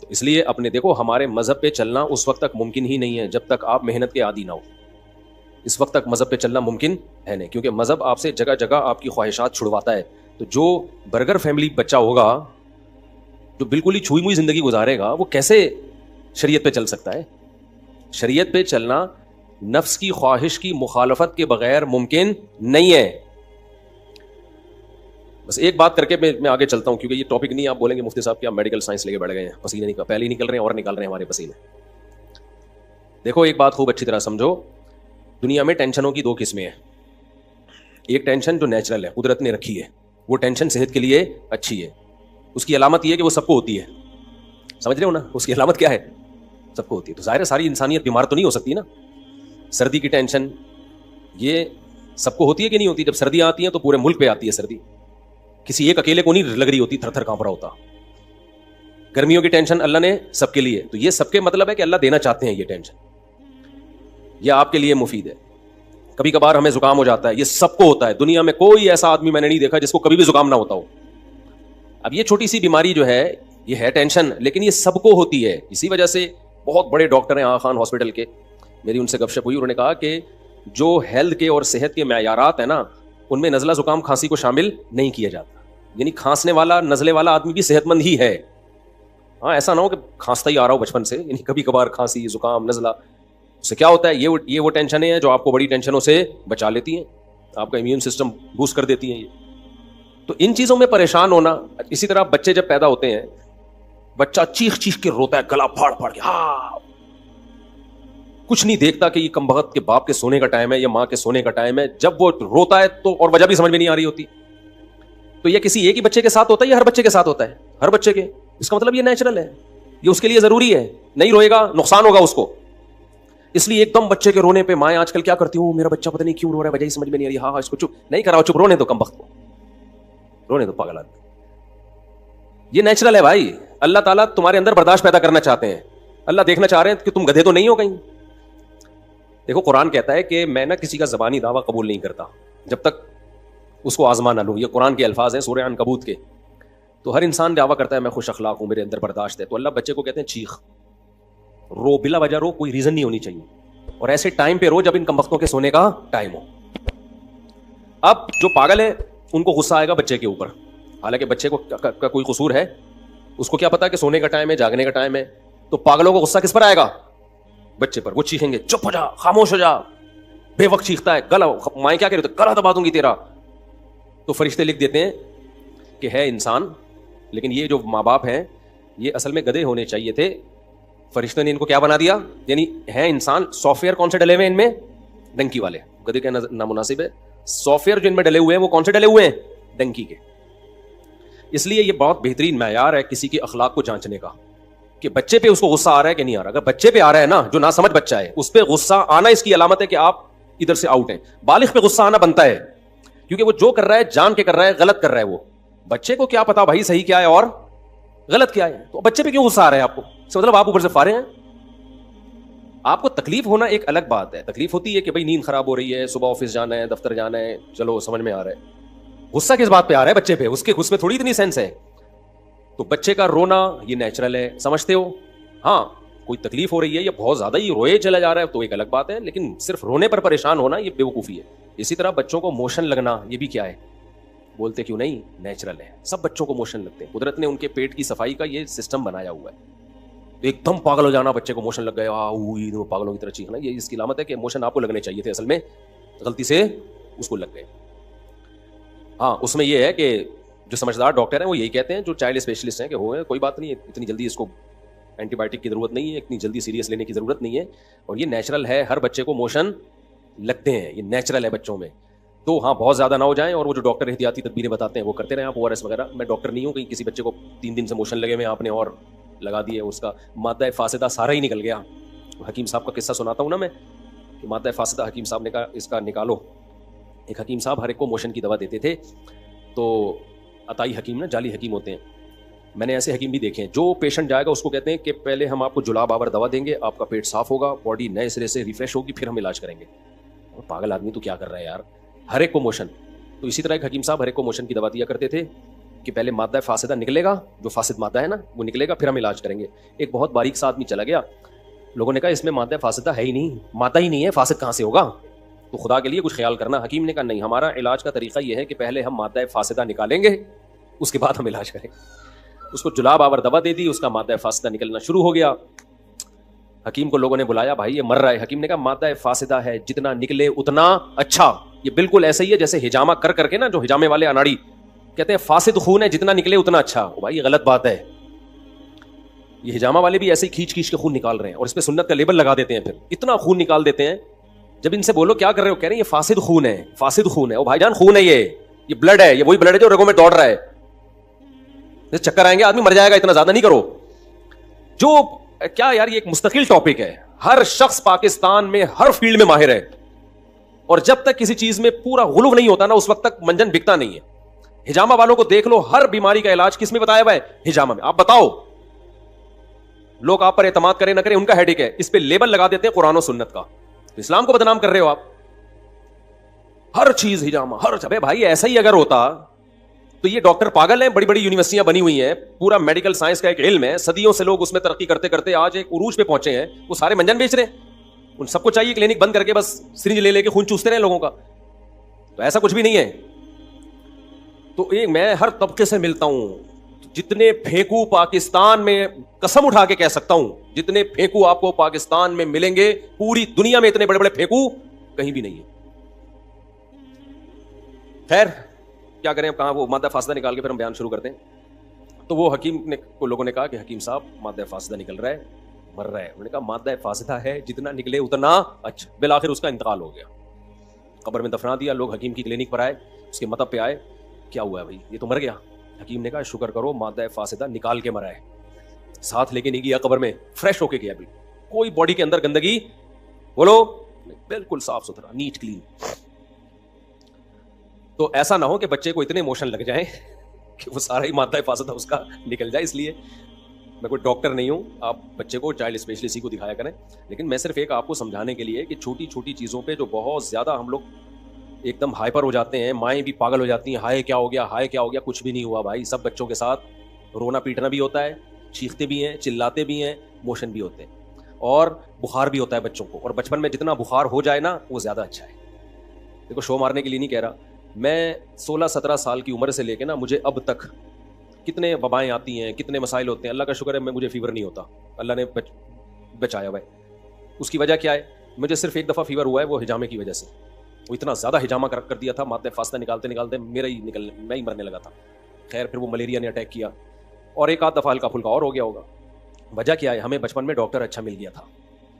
تو اس لیے اپنے دیکھو ہمارے مذہب پہ چلنا اس وقت تک ممکن ہی نہیں ہے جب تک آپ محنت کے عادی نہ ہو. اس وقت تک مذہب پہ چلنا ممکن ہے نہیں, کیونکہ مذہب آپ سے جگہ جگہ آپ کی خواہشات چھڑواتا ہے. تو جو برگر فیملی بچہ ہوگا جو بالکل ہی چھوئی موئی زندگی گزارے گا, وہ کیسے شریعت پہ چل سکتا ہے؟ شریعت پہ چلنا نفس کی خواہش کی مخالفت کے بغیر ممکن نہیں ہے. بس ایک بات کر کے میں آگے چلتا ہوں, کیونکہ یہ ٹاپک نہیں آپ بولیں گے مفتی صاحب کیا میڈیکل سائنس لے کے بیٹھ گئے ہیں, پسینے پہلے ہی نکل رہے ہیں اور نکال رہے ہیں ہمارے پسینے. دیکھو ایک بات خوب اچھی طرح سمجھو, دنیا میں ٹینشنوں کی دو قسمیں ہیں. ایک ٹینشن جو نیچرل ہے, قدرت نے رکھی ہے, وہ ٹینشن صحت کے لیے اچھی ہے. اس کی علامت یہ ہے کہ وہ سب کو ہوتی ہے. سمجھ رہے ہو نا, اس کی علامت کیا ہے؟ سب کو ہوتی ہے. تو ظاہر ہے ساری انسانیت بیمار تو نہیں ہو سکتی نا. سردی کی ٹینشن یہ سب کو ہوتی ہے کہ نہیں ہوتی؟ جب سردیاں آتی ہیں تو پورے ملک پہ آتی ہے سردی, کسی ایک اکیلے کو نہیں لگ رہی ہوتی, تھر تھر کانپ رہا ہوتا. گرمیوں کی ٹینشن اللہ نے سب کے لیے, تو یہ سب کے مطلب ہے کہ اللہ دینا چاہتے ہیں یہ ٹینشن, یہ آپ کے لیے مفید ہے. کبھی کبھار ہمیں زکام ہو جاتا ہے, یہ سب کو ہوتا ہے. دنیا میں کوئی ایسا آدمی میں نے نہیں دیکھا جس کو کبھی بھی زکام نہ ہوتا ہو. اب یہ چھوٹی سی بیماری جو ہے یہ ہے ٹینشن, لیکن یہ سب کو ہوتی ہے. اسی وجہ سے بہت بڑے ڈاکٹر ہیں آغا خان ہاسپٹل کے, میری ان سے گپ شپ ہوئی, انہوں نے کہا کہ جو ہیلتھ کے اور صحت کے معیارات ہیں نا, ان میں نزلہ زکام کھانسی کو شامل نہیں کیا جاتا. یعنی کھانسنے والا نزلے والا آدمی بھی صحت مند ہی ہے. ہاں ایسا نہ ہو کہ کھانستا ہی آ رہا ہو بچپن سے, یعنی کبھی کبھار کھانسی زکام نزلہ, اس سے کیا ہوتا ہے, یہ وہ ٹینشنیں ہیں جو آپ کو بڑی ٹینشنوں سے بچا لیتی ہیں, آپ کا امیون سسٹم بوسٹ کر دیتی ہیں. یہ تو ان چیزوں میں پریشان ہونا. اسی طرح بچے جب پیدا ہوتے ہیں, بچہ چیخ چیخ کے روتا ہے, گلا پھاڑ پھاڑ کے, ہاں کچھ نہیں دیکھتا کہ یہ کمبخت کے باپ کے سونے کا ٹائم ہے یا ماں کے سونے کا ٹائم ہے. جب وہ روتا ہے تو اور وجہ بھی سمجھ میں نہیں آ رہی ہوتی. تو یہ کسی ایک ہی بچے کے ساتھ ہوتا ہے یا ہر بچے کے ساتھ ہوتا ہے؟ ہر بچے کے. اس کا مطلب یہ نیچرل ہے, یہ اس کے لیے ضروری ہے. نہیں روئے گا نقصان ہوگا اس کو. اس لیے ایک دم بچے کے رونے پہ مائیں آج کل کیا کرتی ہوں, میرا بچہ پتہ نہیں کیوں رو رہا ہے, وجہ ہی سمجھ میں نہیں آ رہی, ہاں اس کو چپ نہیں کراؤ, چپ رونے دو کمبخت کو, رونے دو پاگل آدمی. یہ نیچرل ہے بھائی. اللہ تعالیٰ تمہارے اندر برداشت پیدا کرنا چاہتے ہیں. اللہ دیکھنا چاہ رہے ہیں کہ تم گدھے تو نہیں ہو کہیں. دیکھو قرآن کہتا ہے کہ میں نہ کسی کا زبانی دعویٰ قبول نہیں کرتا جب تک اس کو آزما نہ لوں. یہ قرآن کے الفاظ ہیں سورہ عنکبوت کے. تو ہر انسان دعویٰ کرتا ہے میں خوش اخلاق ہوں, میرے اندر برداشت ہے. تو اللہ بچے کو کہتے ہیں چیخ, رو, بلا وجہ رو, کوئی ریزن نہیں ہونی چاہیے, اور ایسے ٹائم پہ رو جب ان کمبختوں کے سونے کا ٹائم ہو. اب جو پاگل ہے ان کو غصہ آئے گا بچے کے اوپر, حالانکہ بچے کو کا کوئی قصور ہے, اس کو کیا پتا کہ سونے کا ٹائم ہے, جاگنے کا ٹائم ہے. تو پاگلوں کو غصہ کس پر آئے گا؟ بچے پر. وہ چیخیں گے چپ ہو جا, خاموش ہو جا, بے وقت چیختا ہے, گلا, مائیں کیا کہہ رہے, گلا دبا دوں گی تیرا. تو فرشتے لکھ دیتے ہیں کہ ہے انسان, لیکن یہ جو ماں باپ ہیں یہ اصل میں گدھے ہونے چاہیے تھے. فرشتوں نے ان کو کیا بنا دیا, یعنی ہے انسان. سافٹ ویئر کون سے ڈلے ہوئے ہیں ان میں؟ ڈنکی والے. گدھے کا نامناسب ہے. سافٹ ویئر جو ان میں ڈلے ہوئے ہیں وہ کون سے ڈلے ہوئے ہیں؟ ڈنکی کے. اس لیے یہ بہت بہترین معیار ہے کسی کے اخلاق کو جانچنے کا کہ بچے پہ اس کو غصہ آ رہا ہے کہ نہیں آ رہا. اگر بچے پہ آ رہا ہے نا, جو نہ سمجھ بچہ ہے, اس پہ غصہ آنا اس کی علامت ہے کہ آپ ادھر سے آؤٹ ہیں. بالغ پہ غصہ آنا بنتا ہے کیونکہ وہ جو کر رہا ہے جان کے کر رہا ہے, غلط کر رہا ہے. وہ بچے کو کیا پتا بھائی صحیح کیا ہے اور غلط کیا ہے. تو بچے پہ کیوں غصہ آ رہا ہے آپ کو؟ اس کا مطلب آپ اوپر سے فارغ ہیں. آپ کو تکلیف ہونا ایک الگ بات ہے. تکلیف ہوتی ہے کہ بھائی نیند خراب ہو رہی ہے, صبح آفس جانا ہے, دفتر جانا ہے, چلو سمجھ میں آ رہا ہے. غصہ کس بات پہ آ رہا ہے؟ بچے پہ. اس میں تھوڑی اتنی سینس ہے. تو بچے کا رونا یہ نیچرل ہے, سمجھتے ہو. ہاں کوئی تکلیف ہو رہی ہے یا بہت زیادہ ہی روئے چلا جا رہا ہے تو ایک الگ بات ہے, لیکن صرف رونے پر پریشان ہونا یہ بیوقوفی ہے. اسی طرح بچوں کو موشن لگنا یہ بھی کیا ہے؟ بولتے کیوں نہیں, نیچرل ہے. سب بچوں کو موشن لگتے ہیں. قدرت نے ان کے پیٹ کی صفائی کا یہ سسٹم بنایا ہوا ہے. ایک دم پاگل ہو جانا, بچے کو موشن لگ گئے, پاگلوں کی طرح چیخنا, یہ اس کی علامت ہے کہ موشن آپ کو لگنے چاہیے تھے, اصل میں غلطی سے اس کو لگ گئے. ہاں اس میں یہ ہے کہ جو سمجھدار ڈاکٹر ہیں وہ یہی کہتے ہیں, جو چائلڈ اسپیشلسٹ ہیں, کہ ہوئے کوئی بات نہیں, اتنی جلدی اس کو اینٹی بایوٹک کی ضرورت نہیں ہے, اتنی جلدی سیریس لینے کی ضرورت نہیں ہے, اور یہ نیچرل ہے. ہر بچے کو موشن لگتے ہیں, یہ نیچرل ہے بچوں میں. تو ہاں بہت زیادہ نہ ہو جائیں, اور وہ جو ڈاکٹر احتیاطی تدبیریں بتاتے ہیں وہ کرتے رہیں آپ, ORS وغیرہ. میں ڈاکٹر نہیں ہوں, کہیں کسی بچے کو 3 دن سے موشن لگے ہوئے آپ نے اور لگا دیے, اس کا مادہ فاسدہ سارا ہی نکل گیا. حکیم صاحب کا قصہ سناتا ہوں نا میں, کہ مادہ فاسدہ حکیم صاحب نے کہا اس کا نکالو. ایک حکیم صاحب ہر ایک کو موشن کی دوا دیتے تھے. تو عطائی حکیم نا, جعلی حکیم ہوتے ہیں. میں نے ایسے حکیم بھی دیکھے ہیں, جو پیشنٹ جائے گا اس کو کہتے ہیں کہ پہلے ہم آپ کو جلاب آور دوا دیں گے, آپ کا پیٹ صاف ہوگا, باڈی نئے سرے سے ریفریش ہوگی, پھر ہم علاج کریں گے. اور پاگل آدمی تو کیا کر رہا ہے یار, ہر ایک کو موشن. تو اسی طرح ایک حکیم صاحب ہر ایک کو موشن کی دوا دیا کرتے تھے کہ پہلے مادہ فاسدہ نکلے گا، جو فاسد مادہ ہے نا وہ نکلے گا، پھر ہم علاج کریں گے. ایک بہت باریک سا آدمی چلا گیا، لوگوں نے کہا اس میں مادہ فاسدہ ہے ہی نہیں، مادہ ہی نہیں ہے، فاسد کہاں سے ہوگا؟ تو خدا کے لیے کچھ خیال کرنا. حکیم نے کہا نہیں، ہمارا علاج کا طریقہ یہ ہے کہ پہلے ہم مادہ فاسدہ نکالیں گے، اس کے بعد ہم علاج کریں. اس کو جلاب آور دوا دے دی، اس کا مادہ فاسدہ نکلنا شروع ہو گیا. حکیم کو لوگوں نے بلایا، بھائی یہ مر رہا ہے. حکیم نے کہا مادہ فاسدہ ہے، جتنا نکلے اتنا اچھا. یہ بالکل ایسا ہی ہے جیسے ہجامہ کر کر کے نا، جو ہجامے والے اناڑی کہتے ہیں فاسد خون ہے، جتنا نکلے اتنا اچھا. بھائی یہ غلط بات ہے. یہ ہجامہ والے بھی ایسے ہی کھینچ کھینچ کے خون نکال رہے ہیں اور اس پہ سنت کا لیبل لگا دیتے ہیں، پھر اتنا خون نکال دیتے ہیں. جب ان سے بولو کیا کر رہے ہو، کہہ رہے ہیں یہ فاسد خون ہے، فاسد خون ہے. او بھائی جان خون ہے، یہ بلڈ ہے، یہ وہی بلڈ ہے جو رگوں میں دوڑ رہا ہے. چکر آئیں گے، آدمی مر جائے گا، اتنا زیادہ نہیں کرو. جو کیا یار، یہ ایک مستقل ٹاپک ہے. ہر شخص پاکستان میں ہر فیلڈ میں ماہر ہے، اور جب تک کسی چیز میں پورا غلو نہیں ہوتا نا، اس وقت تک منجن بکتا نہیں ہے. ہجامہ والوں کو دیکھ لو، ہر بیماری کا علاج کس میں بتایا ہوا ہے؟ ہجامہ میں. آپ بتاؤ، لوگ آپ پر اعتماد کریں نہ کریں ان کا ہیڈک ہے، اس پہ لیبل لگا دیتے ہیں قرآن و سنت کا. تو اسلام کو بدنام کر رہے ہو آپ. ہر چیز ہجامہ، ہر جگہ. بھائی ایسا ہی اگر ہوتا تو یہ ڈاکٹر پاگل ہیں. بڑی بڑی یونیورسٹیاں بنی ہوئی ہیں، پورا میڈیکل سائنس کا ایک علم ہے، صدیوں سے لوگ اس میں ترقی کرتے کرتے آج ایک عروج پہ پہنچے ہیں. وہ سارے منجن بیچ رہے ہیں. ان سب کو چاہیے کلینک بند کر کے بس سرنج لے کے خون چوستے رہے لوگوں کا. تو ایسا کچھ بھی نہیں ہے. تو میں ہر طبقے سے ملتا ہوں، جتنے پھینکو پاکستان میں، قسم اٹھا کے کہہ سکتا ہوں، جتنے پھینکو آپ کو پاکستان میں ملیں گے، پوری دنیا میں اتنے بڑے بڑے پھینکو کہیں بھی نہیں ہے. خیر کیا کریں اب، کہاں وہ مادہ فاسدہ نکال کے پھر ہم بیان شروع کرتے ہیں. تو وہ حکیم کو لوگوں نے کہا کہ حکیم صاحب مادہ فاسدہ نکل رہا ہے، مر رہا ہے. انہوں نے کہا مادہ فاسدہ ہے، جتنا نکلے اتنا اچھا. بالآخر اس کا انتقال ہو گیا، قبر میں دفنا دیا. لوگ حکیم کی کلینک پر آئے، اس کے مطب پہ آئے، کیا ہوا ہے بھائی، یہ تو مر گیا. حکیم نے کہا شکر کرو مادہ فاسدہ نکال کے مرا ہے، ساتھ لے کے نہیں گیا قبر میں، فریش ہو کے گیا. بالکل کوئی باڈی کے اندر گندگی، بولو بالکل صاف ستھرا، نیٹ کلین. تو ایسا نہ ہو کہ بچے کو اتنے ایموشن لگ جائیں کہ وہ سارا ہی مادہ فاسدہ اس کا نکل جائے. اس لیے میں کوئی ڈاکٹر نہیں ہوں، آپ بچے کو چائلڈ اسپیشلسٹ کو دکھایا کریں. لیکن میں صرف ایک آپ کو سمجھانے کے لیے کہ چھوٹی چھوٹی چیزوں پہ جو بہت زیادہ ہم لوگ ایک دم ہائپر ہو جاتے ہیں، مائیں بھی پاگل ہو جاتی ہیں، ہائے کیا ہو گیا، ہائے کیا ہو گیا. کچھ بھی نہیں ہوا بھائی. سب بچوں کے ساتھ رونا پیٹنا بھی ہوتا ہے، چیختے بھی ہیں، چلاتے بھی ہیں، موشن بھی ہوتے ہیں، اور بخار بھی ہوتا ہے بچوں کو. اور بچپن میں جتنا بخار ہو جائے نا وہ زیادہ اچھا ہے. دیکھو شو مارنے کے لیے نہیں کہہ رہا میں، 16-17 سال کی عمر سے لے کے نا مجھے اب تک کتنے وبائیں آتی ہیں، کتنے مسائل ہوتے ہیں. اللہ کا شکر ہے مجھے فیور نہیں ہوتا، اللہ نے بچایا ہوا ہے. اس کی وجہ کیا ہے؟ مجھے صرف ایک دفعہ فیور ہوا ہے، وہ ہجامے کی وجہ سے. وہ اتنا زیادہ ہجامہ کر دیا تھا، مادہ فاسدہ نکالتے نکالتے میں ہی مرنے لگا تھا. خیر پھر وہ ملیریا نے اٹیک کیا، اور ایک آدھ دفعہ ہلکا پھلکا اور ہو گیا ہوگا. وجہ کیا ہے؟ ہمیں بچپن میں ڈاکٹر اچھا مل گیا تھا.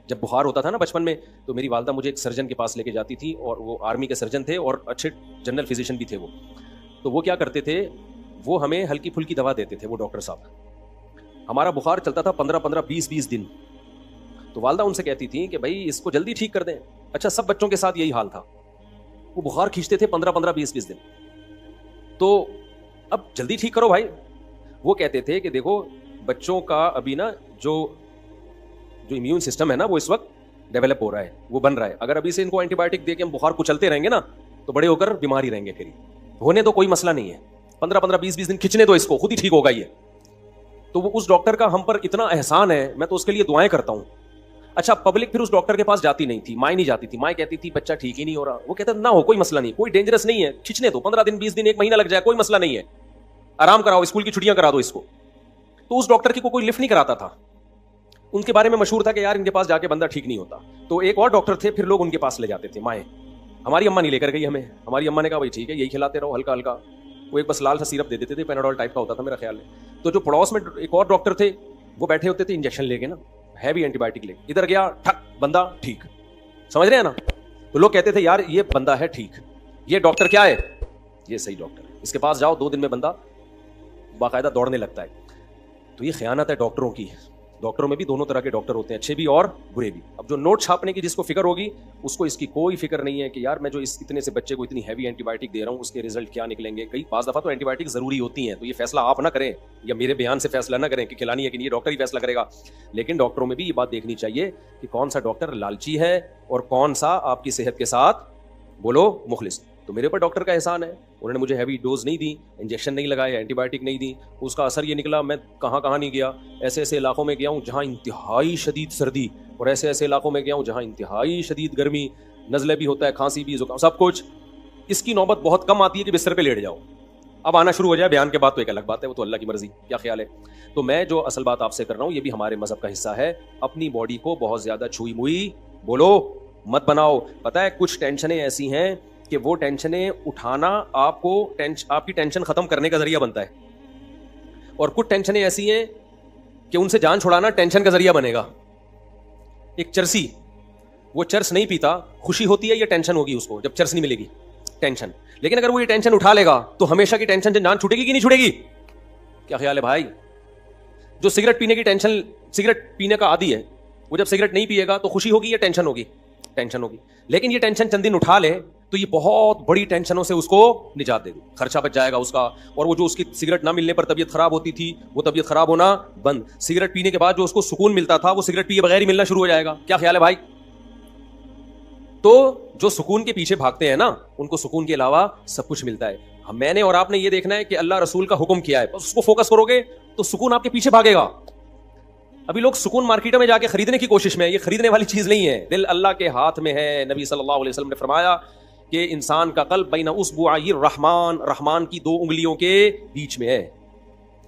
جب بخار ہوتا تھا نا بچپن میں، تو میری والدہ مجھے ایک سرجن کے پاس لے کے جاتی تھی، اور وہ آرمی کے سرجن تھے اور اچھے جنرل فزیشین بھی تھے وہ. تو وہ کیا کرتے تھے، وہ ہمیں ہلکی پھلکی دوا دیتے تھے وہ ڈاکٹر صاحب. ہمارا بخار چلتا تھا 15-15 20-20 دن. تو والدہ ان سے کہتی تھی کہ بھائی اس کو جلدی ٹھیک کر دیں. اچھا سب بچوں کے ساتھ یہی حال تھا، وہ بخار کھینچتے تھے 15-15 20-20 دن. تو اب جلدی ٹھیک کرو بھائی. وہ کہتے تھے کہ دیکھو بچوں کا ابھی نا جو امیون سسٹم ہے نا وہ اس وقت ڈیولپ ہو رہا ہے، وہ بن رہا ہے. اگر ابھی سے ان کو اینٹی بایوٹک دے کے ہم بخار کچلتے رہیں گے نا تو بڑے ہو کر بیماری رہیں گے. پھر ہونے تو کوئی مسئلہ نہیں ہے، 15-15 20-20 دن کھینچنے دو اس کو، خود ہی ٹھیک ہوگا یہ. تو وہ اس ڈاکٹر کا ہم پر اتنا احسان ہے، میں تو اس کے لیے دعائیں کرتا ہوں. اچھا پبلک پھر اس ڈاکٹر کے پاس جاتی نہیں تھی، مائیں نہیں جاتی تھی. مائیں کہتی تھی بچہ ٹھیک ہی نہیں ہو رہا. وہ کہتا نہ ہو کوئی مسئلہ نہیں، کوئی ڈینجرس نہیں ہے، کھینچنے دو 15 دن 20 دن 1 مہینہ لگ جائے، کوئی مسئلہ نہیں ہے، آرام کراؤ، اسکول کی چھٹیاں کرا دو اس کو. تو اس ڈاکٹر کی کوئی لفٹ نہیں کراتا تھا. ان کے بارے میں مشہور تھا کہ یار ان کے پاس جا کے بندہ ٹھیک نہیں ہوتا. تو ایک اور ڈاکٹر تھے، پھر لوگ ان کے پاس لے جاتے تھے مائیں. ہماری اماں نہیں لے کر گئی ہمیں، ہماری اماں نے کہا بھائی ٹھیک ہے یہی کھلاتے رہو ہلکا ہلکا. وہ ایک بس لال سا سیرپ دے دیتے تھے، پیناڈول ٹائپ کا ہوتا تھا میرا خیال ہے. تو جو پڑوس میں ایک اور ڈاکٹر تھے وہ بیٹھے ہوتے تھے انجیکشن لے کے نا، ہیوی اینٹی بایوٹک لے کے. ادھر گیا ٹھک بندہ ٹھیک، سمجھ رہے ہیں نا. تو لوگ کہتے تھے یار یہ بندہ ہے ٹھیک، یہ ڈاکٹر کیا ہے، یہ صحیح ڈاکٹر ہے، اس کے پاس جاؤ 2 دن میں بندہ باقاعدہ دوڑنے لگتا ہے. تو یہ خیانت ہے ڈاکٹروں کی. ڈاکٹروں میں بھی دونوں طرح کے ڈاکٹر ہوتے ہیں، اچھے بھی اور برے بھی. اب جو نوٹ چھاپنے کی جس کو فکر ہوگی اس کو اس کی کوئی فکر نہیں ہے کہ یار میں جو اس اتنے سے بچے کو اتنی ہیوی اینٹی بایوٹک دے رہا ہوں اس کے رزلٹ کیا نکلیں گے. کئی بعض دفعہ تو اینٹی بایوٹک ضروری ہوتی ہیں، تو یہ فیصلہ آپ نہ کریں یا میرے بیان سے فیصلہ نہ کریں کہ کھلانی ہے کہ نہیں، یہ ڈاکٹر ہی فیصلہ کرے گا. لیکن ڈاکٹروں میں بھی یہ بات دیکھنی چاہیے کہ کون سا ڈاکٹر لالچی ہے اور کون سا آپ کی صحت کے ساتھ بولو مخلص. تو میرے پر ڈاکٹر کا احسان ہے, انہوں نے مجھے ہیوی ڈوز نہیں دی, انجیکشن نہیں لگائے, اینٹی بایوٹک نہیں دی, اس کا اثر یہ نکلا میں کہاں کہاں نہیں گیا, ایسے ایسے علاقوں میں گیا ہوں جہاں انتہائی شدید سردی, اور ایسے ایسے علاقوں میں گیا ہوں جہاں انتہائی شدید گرمی, نزلے بھی ہوتا ہے, کھانسی بھی, زکام, سب کچھ. اس کی نوبت بہت کم آتی ہے کہ بستر پہ لیٹ جاؤ. اب آنا شروع ہو جائے بیان کے بعد تو ایک الگ بات ہے, وہ تو اللہ کی مرضی. کیا خیال ہے؟ تو میں جو اصل بات آپ سے کر رہا ہوں یہ بھی ہمارے مذہب کا حصہ ہے. اپنی باڈی کو بہت زیادہ چھوئی موئی بولو مت بناؤ. پتہ ہے کچھ ٹینشنیں ایسی ہیں کہ وہ ٹینشنیں اٹھانا آپ کی ٹینشن ختم کرنے کا ذریعہ بنتا ہے, اور کچھ ٹینشنیں ایسی ہیں کہ ان سے جان چھڑانا ٹینشن کا ذریعہ بنے گا. ایک چرسی, وہ چرس نہیں پیتا, خوشی ہوتی ہے یا ٹینشن ہوگی اس کو جب چرس نہیں ملے گی؟ ٹینشن. لیکن اگر وہ یہ ٹینشن اٹھا لے گا تو ہمیشہ کی ٹینشن سے جان چھوٹے گی کہ نہیں چھوٹے گی؟ کیا خیال ہے بھائی؟ جو سگریٹ پینے کی ٹینشن, سگریٹ پینے کا عادی ہے, وہ جب سگریٹ نہیں پیے گا تو خوشی ہوگی یا ٹینشن ہوگی؟ ٹینشن ہوگی. لیکن یہ ٹینشن چند دن اٹھا لے تو یہ بہت بڑی ٹینشنوں سے اس کو نجات دے گی, خرچہ بچ جائے گا اس کا, اور وہ جو اس کی سگریٹ نہ ملنے پر طبیعت خراب ہوتی تھی وہ طبیعت خراب ہونا بند. سگریٹ پینے کے بعد جو اس کو سکون ملتا تھا وہ سگریٹ پیے بغیر ہی ملنا شروع ہو جائے گا. کیا خیال ہے بھائی؟ تو جو سکون کے پیچھے بھاگتے ہیں نا ان کو سکون کے علاوہ سب کچھ ملتا ہے. میں نے اور آپ نے یہ دیکھنا ہے کہ اللہ رسول کا حکم کیا ہے, بس اس کو فوکس کرو گے تو سکون آپ کے پیچھے بھاگے گا. ابھی لوگ سکون مارکیٹوں میں جا کے خریدنے کی کوشش میں, یہ خریدنے والی چیز نہیں ہے, دل اللہ کے ہاتھ میں ہے. نبی صلی اللہ علیہ وسلم نے فرمایا کہ انسان کا قلب بین اصبعی الرحمن, رحمان کی 2 انگلیوں کے بیچ میں ہے,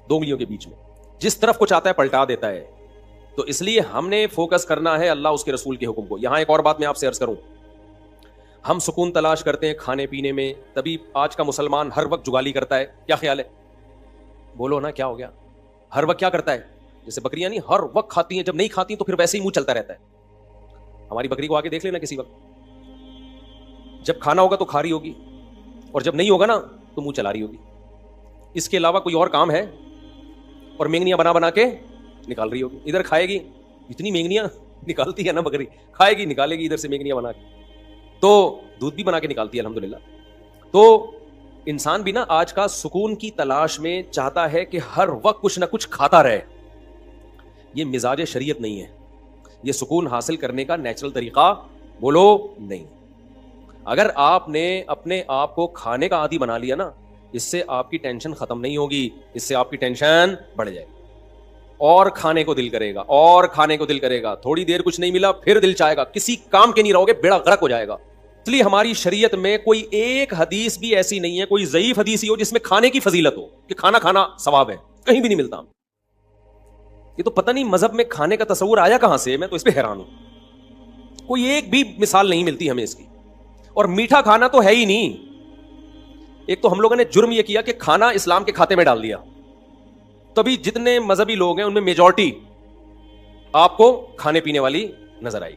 2 انگلیوں کے بیچ میں, جس طرف کو چاہتا ہے پلٹا دیتا ہے. تو اس لیے ہم نے فوکس کرنا ہے اللہ اس کے رسول کے حکم کو. یہاں ایک اور بات میں آپ سے عرض کروں, ہم سکون تلاش کرتے ہیں کھانے پینے میں, تبھی آج کا مسلمان ہر وقت جگالی کرتا ہے. کیا خیال ہے؟ بولو نا, کیا ہو گیا؟ ہر وقت کیا کرتا ہے؟ جیسے بکریاں نہیں ہر وقت کھاتی ہیں, جب نہیں کھاتی تو پھر ویسے ہی منہ چلتا رہتا ہے. ہماری بکری کو آگے دیکھ لینا کسی وقت, جب کھانا ہوگا تو کھا رہی ہوگی, اور جب نہیں ہوگا نا تو منہ چلا رہی ہوگی. اس کے علاوہ کوئی اور کام ہے؟ اور مینگنیاں بنا بنا کے نکال رہی ہوگی. ادھر کھائے گی, اتنی مینگنیاں نکالتی ہے نا بکری, کھائے گی نکالے گی ادھر سے مینگنیاں بنا کے, تو دودھ بھی بنا کے نکالتی ہے الحمدللہ. تو انسان بھی نا آج کا سکون کی تلاش میں چاہتا ہے کہ ہر وقت کچھ نہ کچھ کھاتا رہے. یہ مزاج شریعت نہیں ہے, یہ سکون حاصل کرنے کا نیچرل طریقہ بولو نہیں. اگر آپ نے اپنے آپ کو کھانے کا عادی بنا لیا نا, اس سے آپ کی ٹینشن ختم نہیں ہوگی, اس سے آپ کی ٹینشن بڑھ جائے گی, اور کھانے کو دل کرے گا, اور کھانے کو دل کرے گا. تھوڑی دیر کچھ نہیں ملا پھر دل چاہے گا, کسی کام کے نہیں رہو گے, بیڑا غرق ہو جائے گا. اس لیے ہماری شریعت میں کوئی ایک حدیث بھی ایسی نہیں ہے, کوئی ضعیف حدیث ہی ہو جس میں کھانے کی فضیلت ہو کہ کھانا کھانا ثواب ہے, کہیں بھی نہیں ملتا. یہ تو پتہ نہیں مذہب میں کھانے کا تصور آیا کہاں سے, میں تو اس پہ حیران ہوں. کوئی ایک بھی مثال نہیں ملتی ہمیں اس کی. اور میٹھا کھانا تو ہے ہی نہیں. ایک تو ہم لوگوں نے جرم یہ کیا کہ کھانا اسلام کے کھاتے میں ڈال دیا, تبھی جتنے مذہبی لوگ ہیں ان میں میجورٹی آپ کو کھانے پینے والی نظر آئی.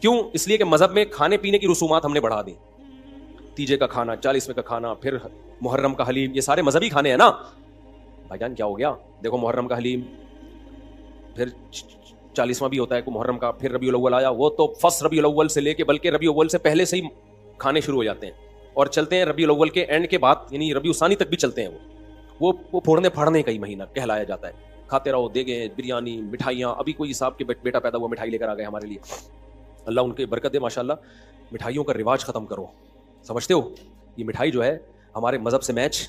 کیوں؟ اس لیے کہ مذہب میں کھانے پینے کی رسومات ہم نے بڑھا دی. تیجے کا کھانا, 40ویں کا کھانا, پھر محرم کا حلیم, یہ سارے مذہبی کھانے ہیں نا. بھائی جان کیا ہو گیا؟ دیکھو محرم کا حلیم, پھر 40واں بھی ہوتا ہے کو محرم کا, پھر ربیع الاول آیا, وہ تو فرسٹ ربیع الاول سے لے کے بلکہ ربیع الاول سے پہلے سے ہی کھانے شروع ہو جاتے ہیں اور چلتے ہیں ربیع الاول کے اینڈ کے بعد, یعنی ربیع الثانی تک بھی چلتے ہیں. وہ پھوڑنے پھاڑنے کا ہی مہینہ کہلایا جاتا ہے. کھاتے رہو, دیگیں, بریانی, مٹھائیاں. ابھی کوئی صاحب کے بیٹا پیدا ہوا, مٹھائی لے کر آ گئے ہمارے لیے, اللہ ان کے برکت دے ماشاءاللہ. مٹھائیوں کا رواج ختم کرو. سمجھتے ہو یہ مٹھائی جو ہے ہمارے مذہب سے میچ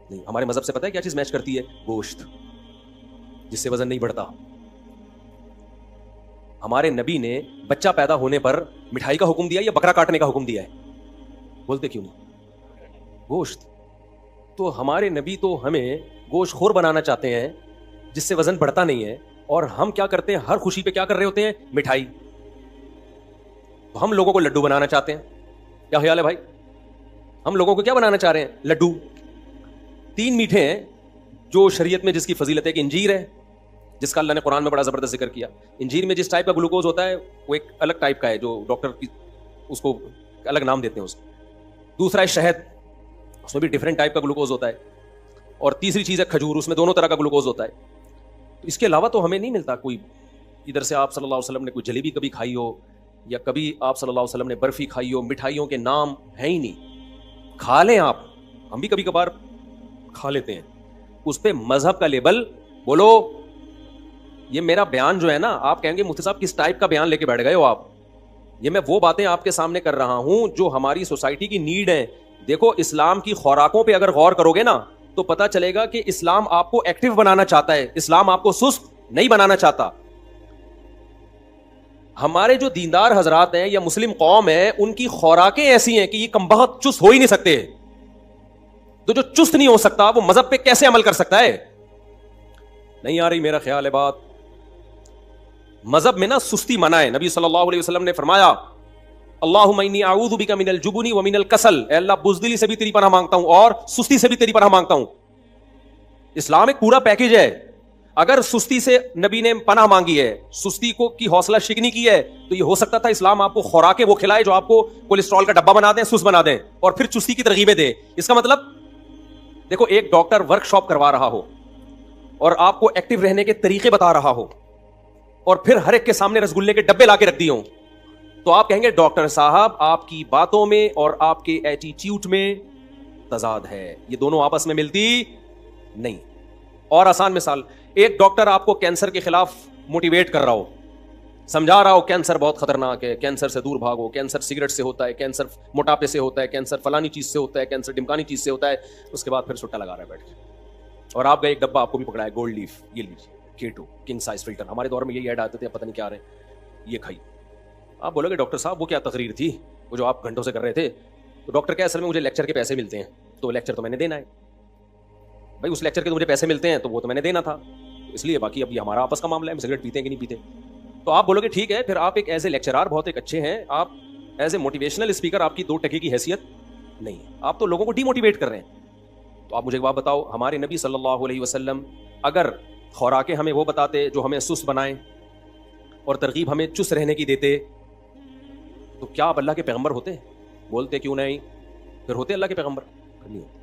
نہیں. ہمارے مذہب سے پتہ ہے کیا چیز میچ کرتی ہے؟ گوشت, جس سے وزن نہیں بڑھتا. ہمارے نبی نے بچہ پیدا ہونے پر مٹھائی کا حکم دیا یا بکرا کاٹنے کا حکم دیا ہے؟ بولتے کیوں نہیں؟ گوشت. تو ہمارے نبی تو ہمیں گوشت خور بنانا چاہتے ہیں جس سے وزن بڑھتا نہیں ہے, اور ہم کیا کرتے ہیں ہر خوشی پہ کیا کر رہے ہوتے ہیں؟ مٹھائی. تو ہم لوگوں کو لڈو بنانا چاہتے ہیں. کیا خیال ہے بھائی؟ ہم لوگوں کو کیا بنانا چاہ رہے ہیں؟ لڈو. 3 میٹھے ہیں جو شریعت میں جس کی فضیلت ہے کہ انجیر ہے, جس کا اللہ نے قرآن میں بڑا زبردست ذکر کیا. انجیر میں جس ٹائپ کا گلوکوز ہوتا ہے وہ ایک الگ ٹائپ کا ہے جو ڈاکٹر اس کو الگ نام دیتے ہیں اس کو. دوسرا ہے شہد, اس میں بھی ڈفرینٹ ٹائپ کا گلوکوز ہوتا ہے. اور تیسری چیز ہے کھجور, اس میں دونوں طرح کا گلوکوز ہوتا ہے. تو اس کے علاوہ تو ہمیں نہیں ملتا کوئی. ادھر سے آپ صلی اللہ علیہ وسلم نے کوئی جلیبی کبھی کھائی ہو, یا کبھی آپ صلی اللہ علیہ وسلم نے برفی کھائی ہو. مٹھائیوں کے نام ہیں ہی نہیں. کھا لیں آپ, ہم بھی کبھی کبھار کھا لیتے ہیں, اس پہ مذہب کا لیبل بولو. یہ میرا بیان جو ہے نا, آپ کہیں گے مفتی صاحب کس ٹائپ کا بیان لے کے بیٹھ گئے ہو آپ, یہ میں وہ باتیں آپ کے سامنے کر رہا ہوں جو ہماری سوسائٹی کی نیڈ ہیں. دیکھو اسلام کی خوراکوں پہ اگر غور کرو گے نا تو پتا چلے گا کہ اسلام آپ کو ایکٹیو بنانا چاہتا ہے, اسلام آپ کو سست نہیں بنانا چاہتا. ہمارے جو دیندار حضرات ہیں یا مسلم قوم ہے ان کی خوراکیں ایسی ہیں کہ یہ کمبخت چست ہو ہی نہیں سکتے. تو جو چست نہیں ہو سکتا وہ مذہب پہ کیسے عمل کر سکتا ہے؟ نہیں آ رہی میرا خیال ہے بات. مذہب میں نا سستی منع ہے. نبی صلی اللہ علیہ وسلم نے فرمایا اللہم انی اعوذ بک من الجبن ومن الکسل, اے اللہ بزدلی سے بھی تیری پناہ مانگتا ہوں اور سستی سے بھی تیری پناہ مانگتا ہوں. اسلام ایک پورا پیکج ہے. اگر سستی سے نبی نے پناہ مانگی ہے, سستی کو کی حوصلہ شکنی کی ہے, تو یہ ہو سکتا تھا اسلام آپ کو خوراکیں وہ کھلائے جو آپ کو کولیسٹرول کا ڈبہ بنا دیں, سست بنا دیں, اور پھر چستی کی ترغیبیں دے. اس کا مطلب دیکھو ایک ڈاکٹر ورک شاپ کروا رہا ہو اور آپ کو ایکٹیو رہنے کے طریقے بتا رہا ہو اور پھر ہر ایک کے سامنے رسگلے کے ڈبے لا کے رکھ دیے ہوں, تو آپ کہیں گے ڈاکٹر صاحب آپ کی باتوں میں اور آپ کے ایٹیٹیوڈ میں تضاد ہے, یہ دونوں آپس میں ملتی نہیں. اور آسان مثال, ایک ڈاکٹر آپ کو کینسر کے خلاف موٹیویٹ کر رہا ہو, سمجھا رہا ہو کینسر بہت خطرناک ہے, کینسر سے دور بھاگو, کینسر سگریٹ سے ہوتا ہے, کینسر موٹاپے سے ہوتا ہے, کینسر فلانی چیز سے ہوتا ہے, کینسر ڈمکانی چیز سے ہوتا ہے. اس کے بعد پھر سٹا لگا رہا ہے بیٹھ کے, اور آپ کا ایک ڈبہ آپ کو بھی پکڑا ہے گولڈ لیف, یہ لیجیے K2 کنگ سائز فلٹر. ہمارے دور میں یہی ایڈ آتے تھے, پتہ نہیں کیا رہے, یہ کھائی. آپ بولو گے ڈاکٹر صاحب وہ کیا تقریر تھی وہ جو آپ گھنٹوں سے کر رہے تھے؟ تو ڈاکٹر کیا اصل میں مجھے لیکچر کے پیسے ملتے ہیں, تو لیکچر تو میں نے دینا ہے بھائی, اس لیکچر کے مجھے پیسے ملتے ہیں تو وہ تو میں نے دینا تھا, اس لیے باقی اب یہ ہمارا آپس کا معاملہ ہے, سگریٹ پیتے ہیں کہ نہیں پیتے. تو آپ بولو گے ٹھیک ہے, پھر آپ ایک ایز اے لیکچرار بہت ایک اچھے ہیں, آپ ایز اے موٹیویشنل اسپیکر آپ کی 2 ٹکے کی حیثیت نہیں ہے, آپ تو لوگوں کو ڈی موٹیویٹ کر رہے ہیں. تو آپ مجھے ایک بات بتاؤ, ہمارے نبی صلی اللہ علیہ وسلم اگر خوراکیں ہمیں وہ بتاتے جو ہمیں سست بنائیں اور ترغیب ہمیں چست رہنے کی دیتے, تو کیا آپ اللہ کے پیغمبر ہوتے؟ بولتے کیوں نہیں, پھر ہوتے اللہ کے پیغمبر نہیں ہوتے.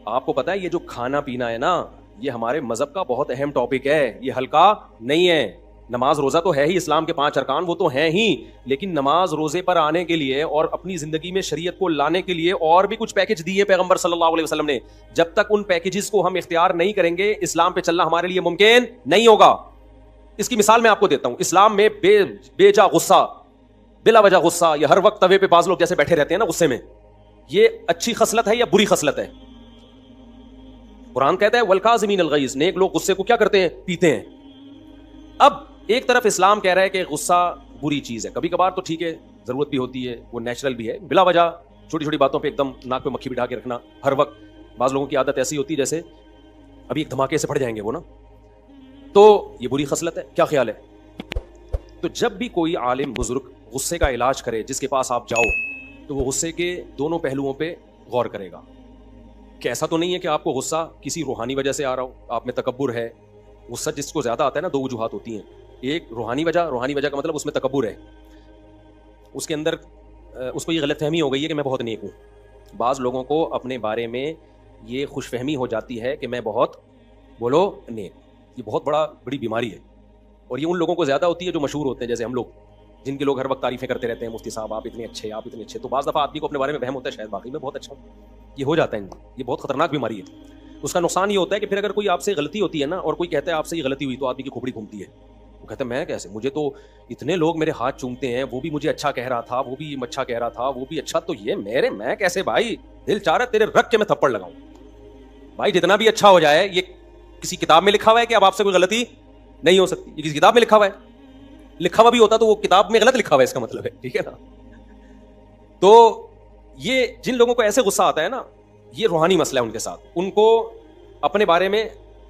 آپ کو پتا ہے یہ جو کھانا پینا ہے نا, یہ ہمارے مذہب کا بہت اہم ٹاپک ہے, یہ ہلکا نہیں ہے. نماز روزہ تو ہے ہی, اسلام کے 5 ارکان وہ تو ہیں ہی, لیکن نماز روزے پر آنے کے لیے اور اپنی زندگی میں شریعت کو لانے کے لیے اور بھی کچھ پیکج دیے پیغمبر صلی اللہ علیہ وسلم نے. جب تک ان پیکجز کو ہم اختیار نہیں کریں گے اسلام پہ چلنا ہمارے لیے ممکن نہیں ہوگا. اس کی مثال میں آپ کو دیتا ہوں. اسلام میں بے جا غصہ, بلا وجہ غصہ, یا ہر وقت توے پہ بعض لوگ جیسے بیٹھے رہتے ہیں نا غصے میں, یہ اچھی خصلت ہے یا بری خصلت ہے؟ قرآن کہتا ہے والکاظمین الغیظ, نیک لوگ غصے کو کیا کرتے ہیں؟ پیتے ہیں. اب ایک طرف اسلام کہہ رہا ہے کہ غصہ بری چیز ہے, کبھی کبھار تو ٹھیک ہے, ضرورت بھی ہوتی ہے, وہ نیچرل بھی ہے. بلا وجہ چھوٹی چھوٹی باتوں پہ ایک دم ناک پہ مکھی بٹھا کے رکھنا ہر وقت, بعض لوگوں کی عادت ایسی ہوتی ہے جیسے ابھی ایک دھماکے سے پھٹ جائیں گے وہ نا, تو یہ بری خصلت ہے. کیا خیال ہے؟ تو جب بھی کوئی عالم بزرگ غصے کا علاج کرے, جس کے پاس آپ جاؤ, تو وہ غصے کے دونوں پہلوؤں پہ غور کرے گا کہ ایسا تو نہیں ہے کہ آپ کو غصہ کسی روحانی وجہ سے آ رہا ہو, آپ میں تکبر ہے. غصہ جس کو زیادہ آتا ہے نا, 2 وجوہات ہوتی ہیں, ایک روحانی وجہ کا مطلب اس میں تکبر ہے, اس کے اندر اس کو یہ غلط فہمی ہو گئی ہے کہ میں بہت نیک ہوں. بعض لوگوں کو اپنے بارے میں یہ خوش فہمی ہو جاتی ہے کہ میں بہت بولو نیک, یہ بہت بڑی بیماری ہے, اور یہ ان لوگوں کو زیادہ ہوتی ہے جو مشہور ہوتے ہیں, جیسے ہم لوگ, جن کے لوگ ہر وقت تعریفیں کرتے رہتے ہیں, مفتی صاحب آپ اتنے اچھے, آپ اتنے اچھے. تو بعض دفعہ آدمی کو اپنے بارے میں وہم ہوتا ہے شاید واقعی میں بہت اچھا ہوں, یہ ہو جاتا ہے. یہ بہت خطرناک بیماری ہے. اس کا نقصان یہ ہوتا ہے کہ پھر اگر کوئی آپ سے غلطی ہوتی ہے نا, اور کوئی کہتا ہے آپ سے یہ غلطی ہوئی, تو آدمی کی کھوپڑی گھومتی ہے. وہ کہتا ہے میں کیسے, مجھے تو اتنے لوگ میرے ہاتھ چومتے ہیں, وہ بھی مجھے اچھا کہہ رہا تھا, وہ بھی اچھا کہہ رہا تھا, وہ بھی اچھا, تو یہ میں کیسے بھائی, دل چاہ رہا ہے تیرے رکھ کے میں تھپڑ لگاؤں. بھائی جتنا بھی اچھا ہو جائے, یہ کسی کتاب میں لکھا ہوا ہے کہ اب آپ سے کوئی غلطی نہیں ہو سکتی, یہ کسی کتاب میں لکھا ہوا ہے. لکھا ہوا بھی ہوتا تو وہ کتاب میں غلط لکھا ہوا ہے, اس کا مطلب ہے, ٹھیک ہے نا. تو یہ جن لوگوں کو ایسے غصہ آتا ہے نا, یہ روحانی مسئلہ ہے ان کے ساتھ. ان کو اپنے بارے میں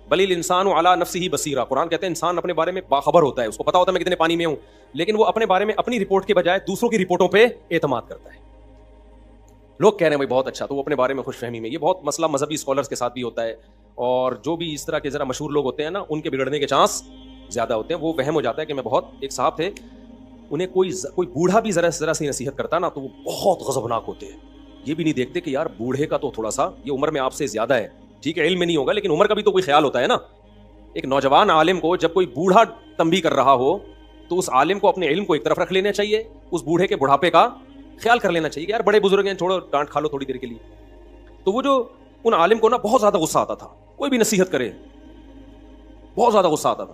بل الانسان علی نفسہ بصیرہ, قرآن کہتے ہیں انسان اپنے بارے میں باخبر ہوتا ہے, اس کو پتا ہوتا ہے میں کتنے پانی میں ہوں, لیکن وہ اپنے بارے میں اپنی رپورٹ کے بجائے دوسروں کی رپورٹوں پہ اعتماد کرتا ہے. لوگ کہہ رہے ہیں بھائی بہت اچھا, تو وہ اپنے بارے میں خوش فہمی میں. یہ بہت مسئلہ مذہبی اسکالرس کے ساتھ بھی ہوتا ہے, اور جو بھی اس طرح کے ذرا مشہور لوگ ہوتے ہیں نا, ان کے بگڑنے کے چانس زیادہ ہوتے ہیں. وہ وہم ہو جاتا ہے کہ میں بہت, ایک صاحب تھے, انہیں کوئی بوڑھا بھی ذرا سی نصیحت کرتا نا, تو وہ بہت غضبناک ہوتے ہیں. یہ بھی نہیں دیکھتے کہ یار بوڑھے کا تو تھوڑا سا, یہ عمر میں آپ سے زیادہ ہے, ٹھیک ہے علم میں نہیں ہوگا, لیکن عمر کا بھی تو کوئی خیال ہوتا ہے نا. ایک نوجوان عالم کو جب کوئی بوڑھا تنبیہ کر رہا ہو, تو اس عالم کو اپنے علم کو ایک طرف رکھ لینا چاہیے, اس بوڑھے کے بڑھاپے کا خیال کر لینا چاہیے کہ یار بڑے بزرگ ہیں, چھوڑو ڈانٹ کھا لو تھوڑی دیر کے لیے. تو وہ جو ان عالم کو نا بہت زیادہ غصہ آتا تھا, کوئی بھی نصیحت کرے بہت زیادہ غصہ آتا تھا.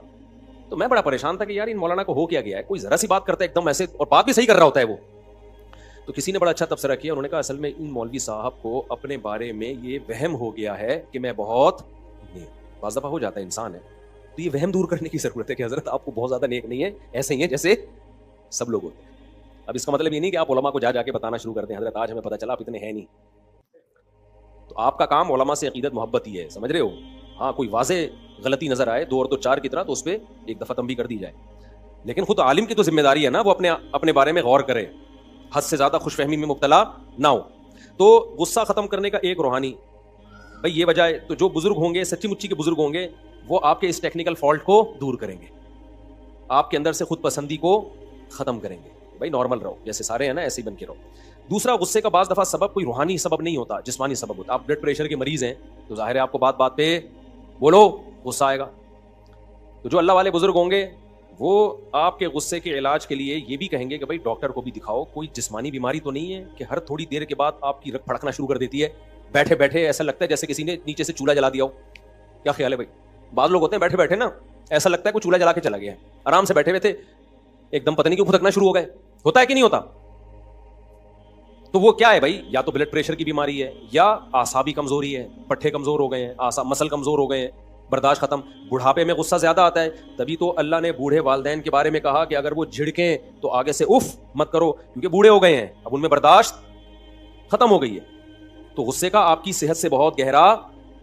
تو میں بڑا پریشان تھا کہ یار ان مولانا کو ہو کیا گیا ہے, کوئی ذرا سی بات کرتا ہے ایک دم ایسے, اور بات بھی صحیح کر رہا ہوتا ہے وہ. تو کسی نے بڑا اچھا تبصرہ کیا, انہوں نے کہا اصل میں ان مولوی صاحب کو اپنے بارے میں یہ وہم ہو گیا ہے کہ میں بہت نیک, بعض دفعہ ہو جاتا ہے انسان ہے, تو یہ وہم دور کرنے کی ضرورت ہے کہ حضرت آپ کو بہت زیادہ نیک نہیں ہے, ایسے ہی ہیں جیسے سب لوگ ہوتے ہیں. اب اس کا مطلب یہ نہیں کہ آپ علماء کو جا کے بتانا شروع کر دیں حضرت آج ہمیں پتہ چلا آپ اتنے ہیں نہیں. تو آپ کا کام علماء سے عقیدت محبت ہی ہے, سمجھ رہے ہو. ہاں کوئی واضح غلطی نظر آئے 2 اور 2 4 کی طرح, تو اس پہ ایک دفعہ تنبیہ کر دی جائے, لیکن خود عالم کی تو ذمہ داری ہے نا وہ اپنے بارے میں غور کرے, حد سے زیادہ خوش فہمی میں مبتلا نہ ہو. تو غصہ ختم کرنے کا ایک روحانی بھائی یہ وجہ ہے, تو جو بزرگ ہوں گے سچی مچی کے بزرگ ہوں گے وہ آپ کے اس ٹیکنیکل فالٹ کو دور کریں گے, آپ کے اندر سے خود پسندی کو ختم کریں گے. بھائی نارمل رہو, جیسے سارے ہیں نا ایسے ہی بن کے رہو. دوسرا, غصے کا بعض دفعہ سبب کوئی روحانی سبب نہیں ہوتا, جسمانی سبب ہوتا. آپ بلڈ پریشر کے مریض ہیں تو ظاہر ہے آپ کو بات بات پہ بولو غصہ آئے گا. تو جو اللہ والے بزرگ ہوں گے وہ آپ کے غصے کے علاج کے لیے یہ بھی کہیں گے کہ بھائی ڈاکٹر کو بھی دکھاؤ, کوئی جسمانی بیماری تو نہیں ہے کہ ہر تھوڑی دیر کے بعد آپ کی رگ پھڑکنا شروع کر دیتی ہے, بیٹھے بیٹھے ایسا لگتا ہے جیسے کسی نے نیچے سے چولہا جلا دیا ہو. کیا خیال ہے بھائی؟ بعض لوگ ہوتے ہیں بیٹھے بیٹھے نا ایسا لگتا ہے کوئی چولہا جلا کے چلا گیا ہے, آرام سے بیٹھے ہوئے تھے ایک دم پتہ نہیں کیوں پھٹکنا شروع ہو گئے. ہوتا ہے کہ نہیں ہوتا؟ تو وہ کیا ہے بھائی, یا تو بلڈ پریشر کی بیماری ہے یا اعصابی کمزوری ہے, پٹھے کمزور ہو گئے ہیں, مسل کمزور ہو گئے ہیں, برداشت ختم. بڑھاپے میں غصہ زیادہ آتا ہے, تبھی تو اللہ نے بوڑھے والدین کے بارے میں کہا کہ اگر وہ جھڑکیں تو آگے سے اف مت کرو, کیونکہ بوڑھے ہو گئے ہیں, اب ان میں برداشت ختم ہو گئی ہے. تو غصے کا آپ کی صحت سے بہت گہرا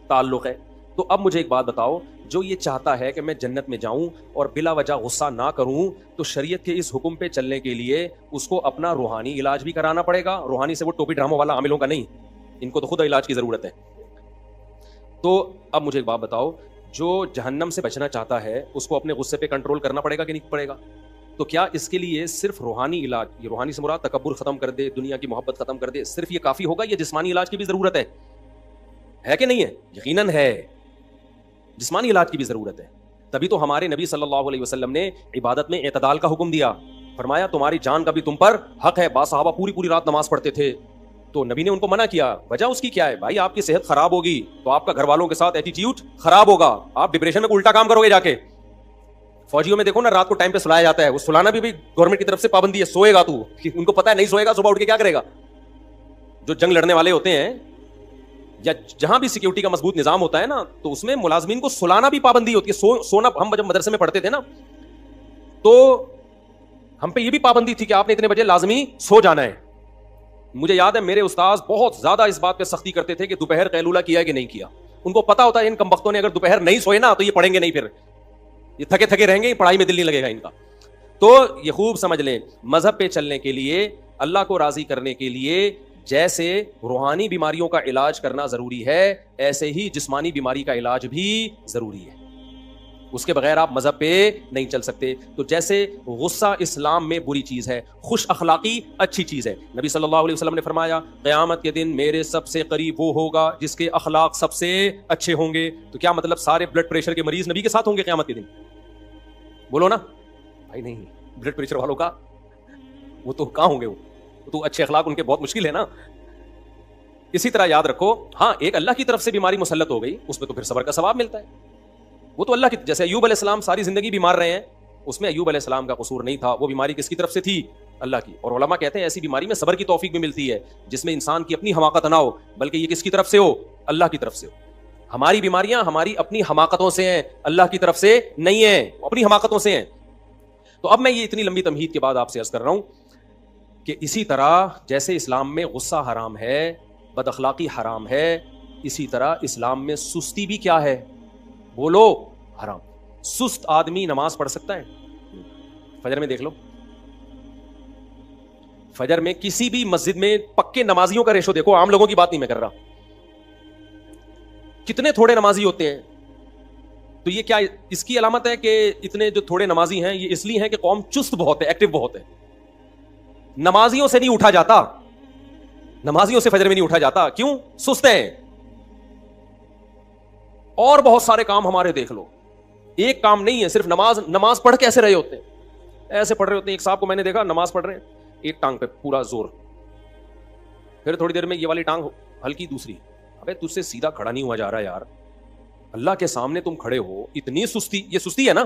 تعلق ہے. تو اب مجھے ایک بات بتاؤ, جو یہ چاہتا ہے کہ میں جنت میں جاؤں اور بلا وجہ غصہ نہ کروں, تو شریعت کے اس حکم پہ چلنے کے لیے اس کو اپنا روحانی علاج بھی کرانا پڑے گا. روحانی سے وہ ٹوپی ڈراموں والا عاملوں کا نہیں, ان کو تو خود علاج کی ضرورت ہے. تو اب مجھے ایک بات بتاؤ, جو جہنم سے بچنا چاہتا ہے اس کو اپنے غصے پہ کنٹرول کرنا پڑے گا کہ نہیں پڑے گا؟ تو کیا اس کے لیے صرف روحانی علاج, یہ روحانی سے مراد تکبر ختم کر دے, دنیا کی محبت ختم کر دے, صرف یہ کافی ہوگا؟ یہ جسمانی علاج کی بھی ضرورت ہے کہ نہیں ہے؟ یقیناً ہے, جسمانی علاج کی بھی ضرورت ہے. تبھی تو ہمارے نبی صلی اللہ علیہ وسلم نے عبادت میں اعتدال کا حکم دیا, فرمایا تمہاری جان کا بھی تم پر حق ہے. بعض صحابہ پوری رات نماز پڑھتے تھے تو نبی نے ان کو منع کیا. وجہ اس کی کیا ہے بھائی؟ آپ کی صحت خراب ہوگی تو آپ کا گھر والوں کے ساتھ ایٹیٹیوڈ خراب ہوگا, آپ ڈپریشن میں الٹا کام کرو گے جا کے. فوجیوں میں دیکھو نا, رات کو ٹائم پہ سلایا جاتا ہے, وہ سلانا بھی گورنمنٹ کی طرف سے پابندی ہے. سوئے گا تو ان کو پتا ہے نہیں سوئے گا صبح اٹھ کے کیا کرے گا. جو جنگ لڑنے والے ہوتے ہیں یا جہاں بھی سیکیورٹی کا مضبوط نظام ہوتا ہے نا, تو اس میں ملازمین کو سلانا بھی پابندی ہوتی ہے. سونا ہم جب مدرسے میں پڑھتے تھے نا تو ہم پہ یہ بھی پابندی تھی کہ آپ نے اتنے بجے لازمی سو جانا ہے. مجھے یاد ہے میرے استاذ بہت زیادہ اس بات پہ سختی کرتے تھے کہ دوپہر قیلولہ کیا ہے کہ نہیں کیا. ان کو پتا ہوتا ہے ان کمبختوں نے اگر دوپہر نہیں سوئے نا تو یہ پڑھیں گے نہیں, پھر یہ تھکے تھکے رہیں گے, پڑھائی میں دل نہیں لگے گا ان کا. تو یہ خوب سمجھ لیں, مذہب پہ چلنے کے لیے, اللہ کو راضی کرنے کے لیے جیسے روحانی بیماریوں کا علاج کرنا ضروری ہے, ایسے ہی جسمانی بیماری کا علاج بھی ضروری ہے. اس کے بغیر آپ مذہب پہ نہیں چل سکتے. تو جیسے غصہ اسلام میں بری چیز ہے, خوش اخلاقی اچھی چیز ہے. نبی صلی اللہ علیہ وسلم نے فرمایا قیامت کے دن میرے سب سے قریب وہ ہوگا جس کے اخلاق سب سے اچھے ہوں گے. تو کیا مطلب سارے بلڈ پریشر کے مریض نبی کے ساتھ ہوں گے قیامت کے دن؟ بولو نا بھائی. نہیں, بلڈ پریشر والوں کا وہ تو کہاں ہوں گے, وہ تو اچھے اخلاق ان کے بہت مشکل ہے نا. اسی طرح یاد رکھو, ہاں ایک اللہ کی طرف سے بیماری مسلط ہو گئی, اس پہ تو پھر صبر کا ثواب ملتا ہے. وہ تو اللہ کی, جیسے ایوب علیہ السلام ساری زندگی بیمار رہے ہیں, اس میں ایوب علیہ السلام کا قصور نہیں تھا, وہ بیماری کس کی طرف سے تھی؟ اللہ کی. اور علماء کہتے ہیں ایسی بیماری میں صبر کی توفیق بھی ملتی ہے, جس میں انسان کی اپنی حماقت نہ ہو, بلکہ یہ کس کی طرف سے ہو؟ اللہ کی طرف سے ہو. ہماری بیماریاں ہماری اپنی حماقتوں سے ہیں, اللہ کی طرف سے نہیں ہیں, اپنی حماقتوں سے ہیں. تو اب میں یہ اتنی لمبی تمہید کے بعد آپ سے عرض کر رہا ہوں کہ اسی طرح جیسے اسلام میں غصہ حرام ہے, بد اخلاقی حرام ہے, اسی طرح اسلام میں سستی بھی کیا ہے؟ بولو, حرام. سست آدمی نماز پڑھ سکتا ہے؟ فجر میں دیکھ لو, فجر میں کسی بھی مسجد میں پکے نمازیوں کا ریشو دیکھو, عام لوگوں کی بات نہیں میں کر رہا, کتنے تھوڑے نمازی ہوتے ہیں. تو یہ کیا اس کی علامت ہے کہ اتنے جو تھوڑے نمازی ہیں یہ اس لیے ہیں کہ قوم چست بہت ہے, ایکٹیو بہت ہے. نمازیوں سے نہیں اٹھا جاتا, نمازیوں سے فجر میں نہیں اٹھا جاتا. کیوں؟ سست ہیں. اور بہت سارے کام ہمارے دیکھ لو, ایک کام نہیں ہے, صرف نماز پڑھ کے ایسے رہے ہوتے ہیں, ایسے پڑھ رہے ہوتے ہیں. ایک صاحب کو میں نے دیکھا نماز پڑھ رہے ہیں, ایک ٹانگ پہ پورا زور, پھر تھوڑی دیر میں یہ والی ٹانگ ہلکی, دوسری. ابے تجھ سے سیدھا کھڑا نہیں ہوا جا رہا یار, اللہ کے سامنے تم کھڑے ہو, اتنی سستی, یہ سستی ہے نا.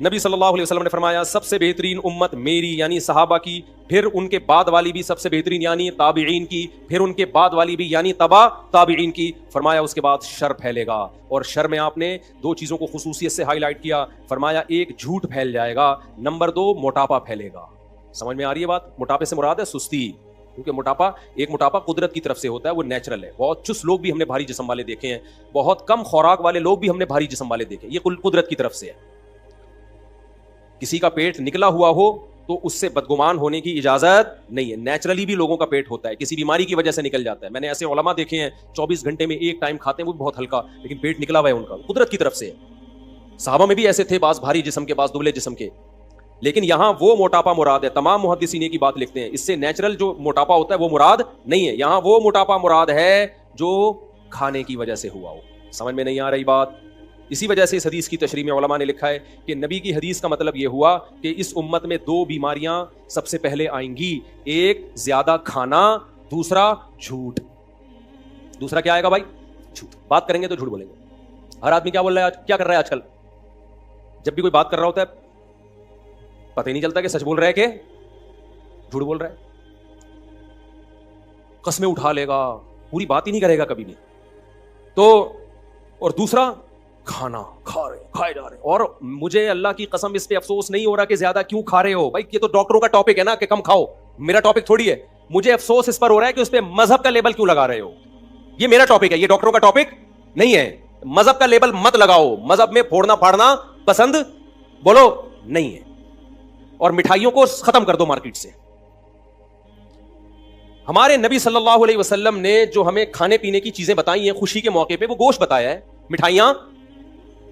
نبی صلی اللہ علیہ وسلم نے فرمایا سب سے بہترین امت میری یعنی صحابہ کی، پھر ان کے بعد والی بھی سب سے بہترین یعنی تابعین کی، پھر ان کے بعد والی بھی یعنی تبع تابعین کی. فرمایا اس کے بعد شر پھیلے گا، اور شر میں آپ نے دو چیزوں کو خصوصیت سے ہائی لائٹ کیا. فرمایا ایک جھوٹ پھیل جائے گا، نمبر دو موٹاپا پھیلے گا. سمجھ میں آ رہی ہے بات؟ موٹاپے سے مراد ہے سستی، کیونکہ موٹاپا قدرت کی طرف سے ہوتا ہے، وہ نیچرل ہے. بہت چست لوگ بھی ہم نے بھاری جسم والے دیکھے ہیں، بہت کم خوراک والے لوگ بھی ہم نے بھاری جسم والے دیکھے، یہ قدرت کی طرف سے ہے. کسی کا پیٹ نکلا ہوا ہو تو اس سے بدگمان ہونے کی اجازت نہیں ہے. نیچرلی بھی لوگوں کا پیٹ ہوتا ہے، کسی بیماری کی وجہ سے نکل جاتا ہے. میں نے ایسے علماء دیکھے ہیں 24 گھنٹے میں ایک ٹائم کھاتے ہیں، وہ بہت ہلکا، لیکن پیٹ نکلا ہوا ہے ان کا، قدرت کی طرف سے. صحابہ میں بھی ایسے تھے، بعض بھاری جسم کے، بعض دبلے جسم کے. لیکن یہاں وہ موٹاپا مراد ہے. تمام محدثین کی بات لکھتے ہیں، اس سے نیچرل جو موٹاپا ہوتا ہے وہ مراد نہیں ہے. یہاں وہ موٹاپا مراد ہے جو کھانے کی وجہ سے ہوا ہو. سمجھ میں نہیں آ رہی بات؟ اسی وجہ سے اس حدیث کی تشریح میں علماء نے لکھا ہے کہ نبی کی حدیث کا مطلب یہ ہوا کہ اس امت میں دو بیماریاں سب سے پہلے آئیں گی، ایک زیادہ کھانا، دوسرا جھوٹ. دوسرا کیا آئے گا بھائی؟ جھوٹ. بات کریں گے تو جھوٹ بولیں گے. ہر آدمی کیا بول رہا ہے آج، کیا کر رہا ہے آج کل؟ جب بھی کوئی بات کر رہا ہوتا ہے پتہ ہی نہیں چلتا کہ سچ بول رہا ہے کہ جھوٹ بول رہا ہے. قسمیں اٹھا لے گا، پوری بات ہی نہیں کرے گا کبھی بھی. تو اور دوسرا کھانا، کھائے جا رہے. اور مجھے اللہ کی قسم اس پہ افسوس نہیں ہو رہا کہ زیادہ کیوں کھا رہے ہو. بھائی یہ تو ڈاکٹروں کا ٹاپک ہے نا کہ کم کھاؤ، میرا ٹاپک تھوڑی ہے. مجھے افسوس اس پر ہو رہا ہے کہ اس پہ مذہب کا لیبل کیوں لگا رہے ہو. یہ میرا ٹاپک ہے، یہ ڈاکٹروں کا ٹاپک نہیں ہے. مذہب کا لیبل مت لگاؤ. مذہب میں پھوڑنا پھاڑنا پسند بولو نہیں ہے. اور مٹھائیوں کو ختم کر دو مارکیٹ سے. ہمارے نبی صلی اللہ علیہ وسلم نے جو ہمیں کھانے پینے کی چیزیں بتائی ہیں خوشی کے موقع پہ، وہ گوشت بتایا ہے، مٹھائیاں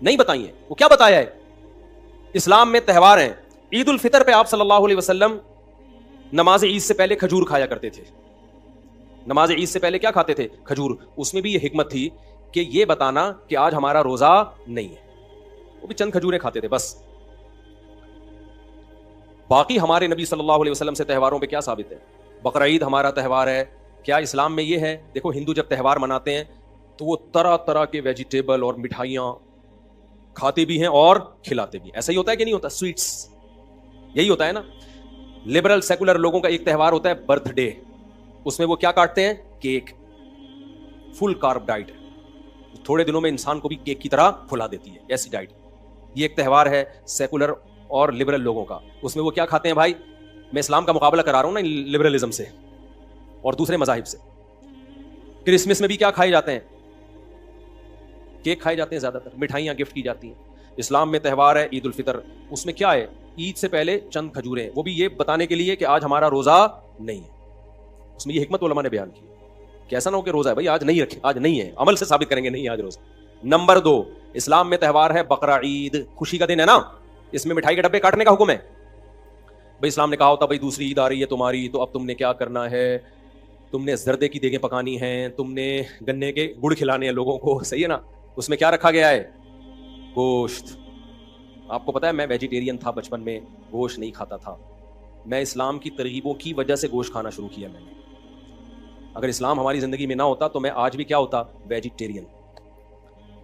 نہیں بتائی ہیں. وہ کیا بتایا ہے؟ اسلام میں تہوار ہیں. عید الفطر پہ آپ صلی اللہ علیہ وسلم نماز عید سے پہلے کھجور کھایا کرتے تھے. نماز عید سے پہلے کیا کھاتے تھے؟ کھجور. اس میں بھی یہ حکمت تھی کہ یہ بتانا کہ آج ہمارا روزہ نہیں ہے. وہ بھی چند کھجوریں کھاتے تھے بس. باقی ہمارے نبی صلی اللہ علیہ وسلم سے تہواروں پہ کیا ثابت ہے؟ بقرعید ہمارا تہوار ہے. کیا اسلام میں یہ ہے؟ دیکھو ہندو جب تہوار مناتے ہیں تو وہ طرح طرح کے ویجیٹیبل اور مٹھائیاں کھاتے بھی ہیں اور کھلاتے بھی. ایسا ہی ہوتا ہے کہ نہیں ہوتا؟ سویٹس یہی ہوتا ہے نا. لبرل سیکولر لوگوں کا ایک تہوار ہوتا ہے برتھ ڈے. اس میں وہ کیا کاٹتے ہیں؟ کیک. فل کارب ڈائٹ، تھوڑے دنوں میں انسان کو بھی کیک کی طرح پھلا دیتی ہے، ایسی ڈائٹ. یہ ایک تہوار ہے سیکولر اور لبرل لوگوں کا. اس میں وہ کیا کھاتے ہیں بھائی؟ میں اسلام کا مقابلہ کرا رہا ہوں نا لبرلزم سے اور دوسرے مذاہب سے. کرسمس میں بھی کیا کھائے جاتے ہیں؟ کیک کھائے جاتے ہیں زیادہ تر، مٹھائیاں گفٹ کی جاتی ہیں. اسلام میں تہوار ہے عید الفطر. اس میں کیا ہے؟ عید سے پہلے چند کھجوریں، وہ بھی یہ بتانے کے لیے کہ آج ہمارا روزہ نہیں ہے. اس میں یہ حکمت علماء نے بیان کی کہ ایسا نہ ہو کہ روزہ ہے بھائی آج نہیں رکھے، آج نہیں ہے، عمل سے ثابت کریں گے نہیں آج روزہ. نمبر دو، اسلام میں تہوار ہے بقرہ عید، خوشی کا دن ہے نا. اس میں مٹھائی کے ڈبے کاٹنے کا حکم ہے. بھائی اسلام نے کہا ہوتا بھائی دوسری عید آ رہی ہے تمہاری، تو اب تم نے کیا کرنا ہے؟ تم نے زردے کی دیگیں پکانی ہیں، تم نے گنے کے گڑ کھلانے ہیں لوگوں کو. صحیح ہے نا. اس میں کیا رکھا گیا ہے؟ گوشت. آپ کو پتا ہے میں ویجیٹیرین تھا بچپن میں، گوشت نہیں کھاتا تھا. میں اسلام کی ترغیبوں کی وجہ سے گوشت کھانا شروع کیا میں نے. اگر اسلام ہماری زندگی میں نہ ہوتا تو میں آج بھی کیا ہوتا؟ ویجیٹیرین.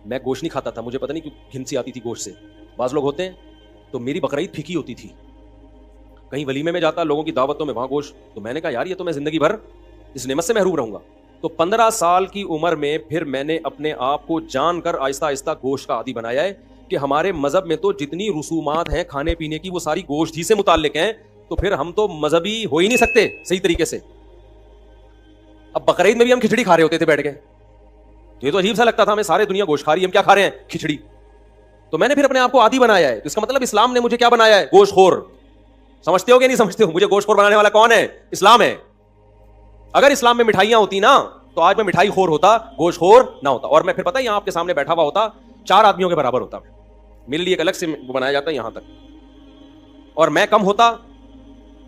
میں گوشت نہیں کھاتا تھا، مجھے پتہ نہیں کیوں گھن سی آتی تھی گوشت سے. بعض لوگ ہوتے ہیں تو میری بقرعید پھیکی ہوتی تھی. کہیں ولیمے میں جاتا لوگوں کی دعوتوں میں، وہاں گوشت، تو میں نے کہا یار یہ تو میں زندگی بھر اس نعمت سے محروم رہوں گا. تو 15 سال کی عمر میں پھر میں نے اپنے آپ کو جان کر آہستہ آہستہ گوشت کا عادی بنایا ہے کہ ہمارے مذہب میں تو جتنی رسومات ہیں کھانے پینے کی وہ ساری گوشت ہی سے متعلق ہیں. تو پھر ہم تو مذہبی ہو ہی نہیں سکتے صحیح طریقے سے. اب بقرعید میں بھی ہم کھچڑی کھا رہے ہوتے تھے بیٹھ کے. یہ تو عجیب سا لگتا تھا، ہمیں سارے دنیا گوشت کھا رہی ہے، ہم کیا کھا رہے ہیں؟ کھچڑی. تو میں نے پھر اپنے آپ کو عادی بنایا ہے. اس کا مطلب اسلام نے مجھے کیا بنایا ہے؟ گوشت خور. سمجھتے ہو کہ نہیں سمجھتے ہو؟ مجھے گوشت خور بنانے والا کون ہے؟ اسلام ہے. اگر اسلام میں مٹھائیاں ہوتی نا تو آج میں مٹھائی خور ہوتا، گوشت خور نہ ہوتا. اور میں پھر پتہ یہاں آپ کے سامنے بیٹھا ہوا ہوتا 4 آدمیوں کے برابر ہوتا. میرے لیے ایک الگ سے بنایا جاتا ہے یہاں تک. اور میں کم ہوتا،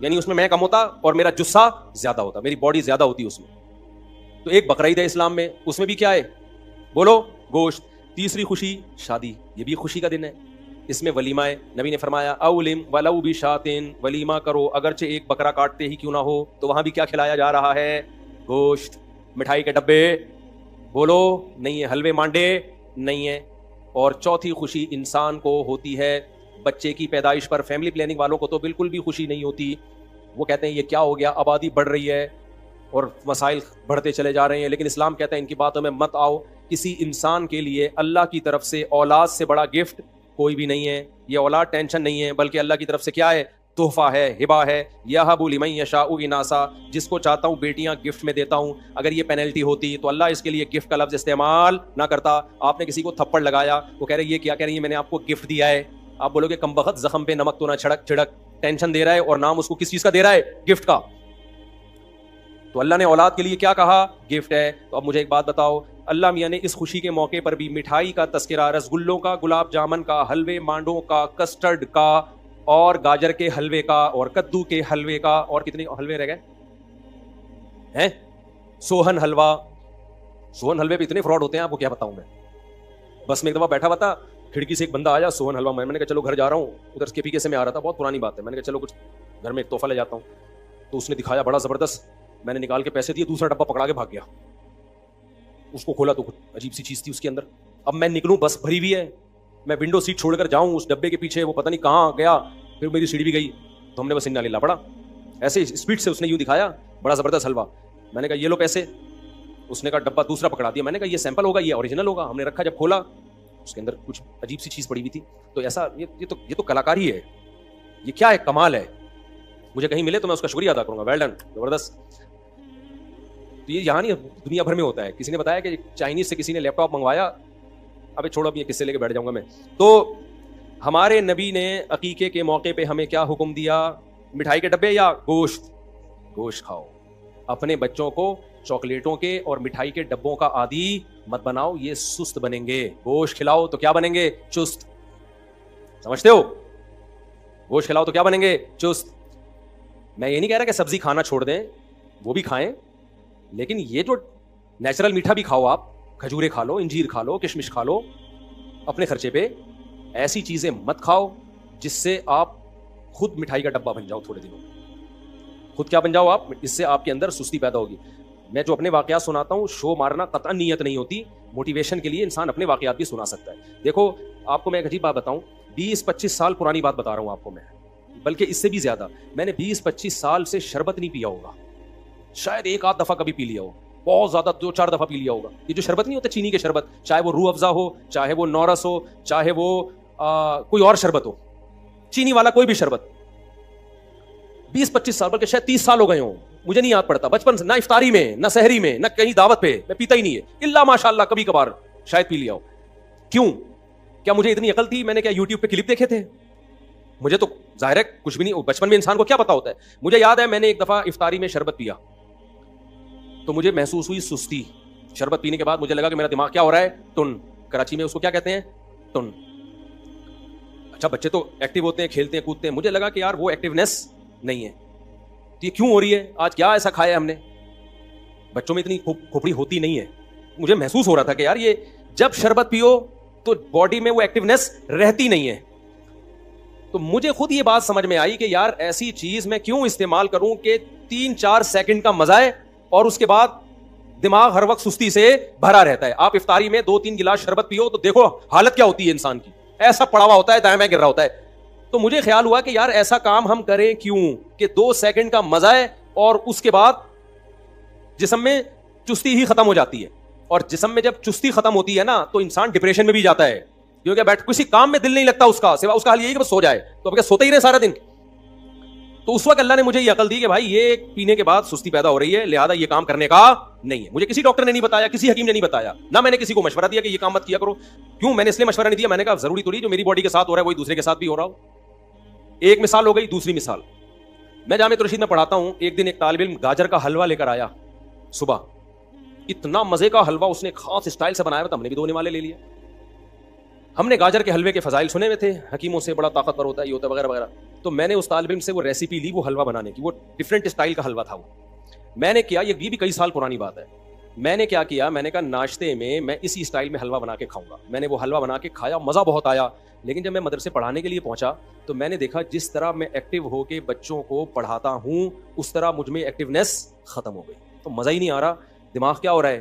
یعنی اس میں میں کم ہوتا اور میرا جسہ زیادہ ہوتا، میری باڈی زیادہ ہوتی اس میں. تو ایک بقرعید ہے اسلام میں، اس میں بھی کیا ہے؟ بولو گوشت. تیسری خوشی شادی، یہ بھی خوشی کا دن ہے. اس میں ولیمہ ہے. نبی نے فرمایا اولم ولو بشاتن، ولیمہ کرو اگرچہ ایک بکرا کاٹتے ہی کیوں نہ ہو. تو وہاں بھی کیا کھلایا جا رہا ہے؟ گوشت. مٹھائی کے ڈبے بولو نہیں ہے، حلوے مانڈے نہیں ہے. اور چوتھی خوشی انسان کو ہوتی ہے بچے کی پیدائش پر فیملی پلاننگ والوں کو تو بالکل بھی خوشی نہیں ہوتی. وہ کہتے ہیں یہ کیا ہو گیا, آبادی بڑھ رہی ہے اور مسائل بڑھتے چلے جا رہے ہیں, لیکن اسلام کہتا ہے ان کی باتوں میں مت آؤ. کسی انسان کے لیے اللہ کی طرف سے اولاد سے بڑا گفٹ کوئی بھی نہیں ہے. یہ اولاد ٹینشن نہیں ہے, بلکہ اللہ کی طرف سے کیا ہے, تحفہ ہے, ہبہ ہے. یہب لمن یشاء اناسا, جس کو چاہتا ہوں بیٹیاں گفٹ میں دیتا ہوں. اگر یہ پینلٹی ہوتی تو اللہ اس کے لیے گفٹ کا لفظ استعمال نہ کرتا. آپ نے کسی کو تھپڑ لگایا, وہ کہہ رہے یہ کیا کہہ رہی ہے, میں نے آپ کو گفٹ دیا ہے. آپ بولو گے کم بخت, زخم پہ نمک تو نہ چھڑک, ٹینشن دے رہا ہے اور نام اس کو کس چیز کا دے رہا ہے, گفٹ کا. تو اللہ نے اولاد کے لیے کیا کہا, گفٹ ہے. تو اب مجھے ایک بات بتاؤ, اللہ میاں نے اس خوشی کے موقع پر بھی مٹھائی کا تذکرہ, رسگلوں کا, گلاب جامن کا, حلوے مانڈوں کا, کسٹرڈ کا, اور گاجر کے حلوے کا, اور کدو کے حلوے کا, اور کتنے حلوے رہ گئے ہیں, سوہن حلوہ. سوہن حلوے پہ اتنے فراڈ ہوتے ہیں آپ کو کیا بتاؤں میں. بس میں ایک دفعہ بیٹھا ہوا تھا, کھڑکی سے ایک بندہ آیا, سوہن حلوہ. میں نے کہا چلو گھر جا رہا ہوں, ادھر کے پی کے سے میں آ رہا تھا, بہت پرانی بات ہے. میں نے کہا چلو کچھ گھر میں ایک تحفہ لے جاتا ہوں. تو اس نے دکھایا بڑا زبردست, میں نے نکال کے پیسے دیے, دوسرا ڈبہ پکڑا کے بھاگ گیا. اس کو کھولا تو عجیب سی چیز تھی اس کے اندر. اب میں نکلوں, بس بھری ہوئی ہے, میں ونڈو سیٹ چھوڑ کر جاؤں اس ڈبے کے پیچھے, وہ پتہ نہیں کہاں گیا. پھر میری سیڑھی بھی گئی, تو ہم نے بس انا للہ پڑا. ایسے اسپیڈ سے اس نے یوں دکھایا, بڑا زبردست حلوہ. میں نے کہا یہ لو پیسے. اس نے کہا ڈبہ دوسرا پکڑا دیا. میں نے کہا یہ سیمپل ہوگا, یہ اوریجنل ہوگا. ہم نے رکھا, جب کھولا اس کے اندر کچھ عجیب سی چیز پڑی ہوئی تھی. تو ایسا یہ تو کلاکاری ہے, یہ کیا ہے, کمال ہے. مجھے کہیں ملے تو میں اس کا شکریہ ادا کروں گا, ویل ڈن, زبردست. تو یہ یہاں نہیں, دنیا بھر میں ہوتا ہے. کسی نے بتایا کہ چائنیز سے کسی نے لیپ ٹاپ منگوایا, ابھی چھوڑو, اب یہ کس سے لے کے بیٹھ جاؤں گا میں. تو ہمارے نبی نے عقیقے کے موقع پہ ہمیں کیا حکم دیا, مٹھائی کے ڈبے یا گوشت, گوشت کھاؤ. اپنے بچوں کو چاکلیٹوں کے اور مٹھائی کے ڈبوں کا عادی مت بناؤ, یہ سست بنیں گے. گوشت کھلاؤ تو کیا بنیں گے, چست. سمجھتے ہو, گوشت کھلاؤ تو کیا بنیں گے, چست. میں یہ نہیں کہہ رہا کہ سبزی کھانا چھوڑ دیں, وہ بھی کھائیں, لیکن یہ جو نیچرل میٹھا بھی کھاؤ. آپ کھجورے کھا لو, انجیر کھا لو, کشمش کھا لو اپنے خرچے پہ. ایسی چیزیں مت کھاؤ جس سے آپ خود مٹھائی کا ڈبہ بن جاؤ تھوڑے دنوں میں. خود کیا بن جاؤ آپ, اس سے آپ کے اندر سستی پیدا ہوگی. میں جو اپنے واقعات سناتا ہوں, شو مارنا قطعا نیت نہیں ہوتی, موٹیویشن کے لیے انسان اپنے واقعات بھی سنا سکتا ہے. دیکھو آپ کو میں ایک عجیب بات بتاؤں, 20-25 سال پرانی بات بتا رہا ہوں آپ کو میں, بلکہ اس سے بھی زیادہ. میں نے 20-25 سال سے شربت نہیں پیا ہوگا, شاید ایک آدھ دفعہ کبھی پی لیا ہو, بہت زیادہ 2-4 دفعہ پی لیا ہوگا. یہ جو شربت نہیں ہوتا چینی کے شربت, چاہے وہ روح افزا ہو, چاہے وہ نورس ہو, چاہے وہ کوئی اور شربت ہو, چینی والا کوئی بھی شربت, 20-25 سال بلکہ شاید 30 سال ہو گئے ہوں, مجھے نہیں یاد پڑتا. بچپن سے نہ افطاری میں, نہ سحری میں, نہ کہیں دعوت پہ میں پیتا ہی نہیں ہے, الا ماشاء اللہ کبھی کبھار شاید پی لیا ہو. کیوں, کیا مجھے اتنی عقل تھی, میں نے کیا یوٹیوب پہ کلپ دیکھے تھے, مجھے تو ظاہر ہے کچھ بھی نہیں. بچپن میں انسان کو کیا پتا ہوتا ہے. مجھے یاد ہے میں نے ایک دفعہ افطاری میں شربت پیا تو مجھے محسوس ہوئی سستی. شربت پینے کے بعد مجھے لگا کہ میرا دماغ کیا ہو رہا ہے, ٹن. کراچی میں اس کو کیا کہتے ہیں, ٹن. اچھا بچے تو ایکٹیو ہوتے ہیں, کھیلتے ہیں, کودتے ہیں, مجھے لگا کہ یار وہ ایکٹیونیس نہیں ہے. تو یہ کیوں ہو رہی ہے, آج کیا ایسا کھایا ہم نے. بچوں میں اتنی کھوپڑی ہوتی نہیں ہے. مجھے محسوس ہو رہا تھا کہ یار یہ جب شربت پیو تو باڈی میں وہ ایکٹیونیس رہتی نہیں ہے. تو مجھے خود یہ بات سمجھ میں آئی کہ یار ایسی چیز میں کیوں استعمال کروں کہ 3-4 سیکنڈ کا مزہ ہے اور اس کے بعد دماغ ہر وقت سستی سے بھرا رہتا ہے. آپ افطاری میں 2-3 گلاس شربت پیو تو دیکھو حالت کیا ہوتی ہے انسان کی, ایسا پڑا ہوا ہوتا ہے, دائیں بائیں گر رہا ہوتا ہے. تو مجھے خیال ہوا کہ یار ایسا کام ہم کریں کیوں کہ 2 سیکنڈ کا مزہ ہے اور اس کے بعد جسم میں چستی ہی ختم ہو جاتی ہے. اور جسم میں جب چستی ختم ہوتی ہے نا تو انسان ڈپریشن میں بھی جاتا ہے, کیونکہ بیٹھ کسی کام میں دل نہیں لگتا اس کا, سوا اس کا حال یہی کہ بس سو جائے. تو اب کیا سوتے ہی رہے سارا دن. تو اس وقت اللہ نے مجھے یہ عقل دی کہ بھائی یہ پینے کے بعد سستی پیدا ہو رہی ہے, لہذا یہ کام کرنے کا نہیں ہے. مجھے کسی ڈاکٹر نے نہیں بتایا, کسی حکیم نے نہیں بتایا, نہ میں نے کسی کو مشورہ دیا کہ یہ کام مت کیا کرو. کیوں, میں نے اس لیے مشورہ نہیں دیا, میں نے کہا ضروری تو نہیں جو میری باڈی کے ساتھ ہو رہا ہے وہی دوسرے کے ساتھ بھی ہو رہا ہو. ایک مثال ہو گئی. دوسری مثال, میں جامعہ رشید میں پڑھاتا ہوں, ایک دن ایک طالب علم گاجر کا حلوہ لے کر آیا صبح. اتنا مزے کا حلوہ اس نے خاص اسٹائل سے بنایا تھا, ہم نے بھی 2 نوالے لے لیے. ہم نے گاجر کے حلوے کے فضائل سنے ہوئے تھے, حکیموں سے بڑا طاقتور ہوتا ہے, یہ ہوتا ہے وغیرہ وغیرہ. تو میں نے اس طالب علم سے وہ ریسیپی لی وہ حلوہ بنانے کی, وہ ڈفرینٹ اسٹائل کا حلوہ تھا. وہ میں نے کیا, یہ بھی کئی سال پرانی بات ہے, میں نے کیا کیا, میں نے کہا ناشتے میں اسی اسٹائل میں حلوہ بنا کے کھاؤں گا. میں نے وہ حلوہ بنا کے کھایا, مزہ بہت آیا. لیکن جب میں مدرسے پڑھانے کے لیے پہنچا تو میں نے دیکھا جس طرح میں ایکٹیو ہو کے بچوں کو پڑھاتا ہوں اس طرح مجھ میں ایکٹیونیس ختم ہو گئی. تو مزہ ہی نہیں آ رہا, دماغ کیا ہو رہا ہے,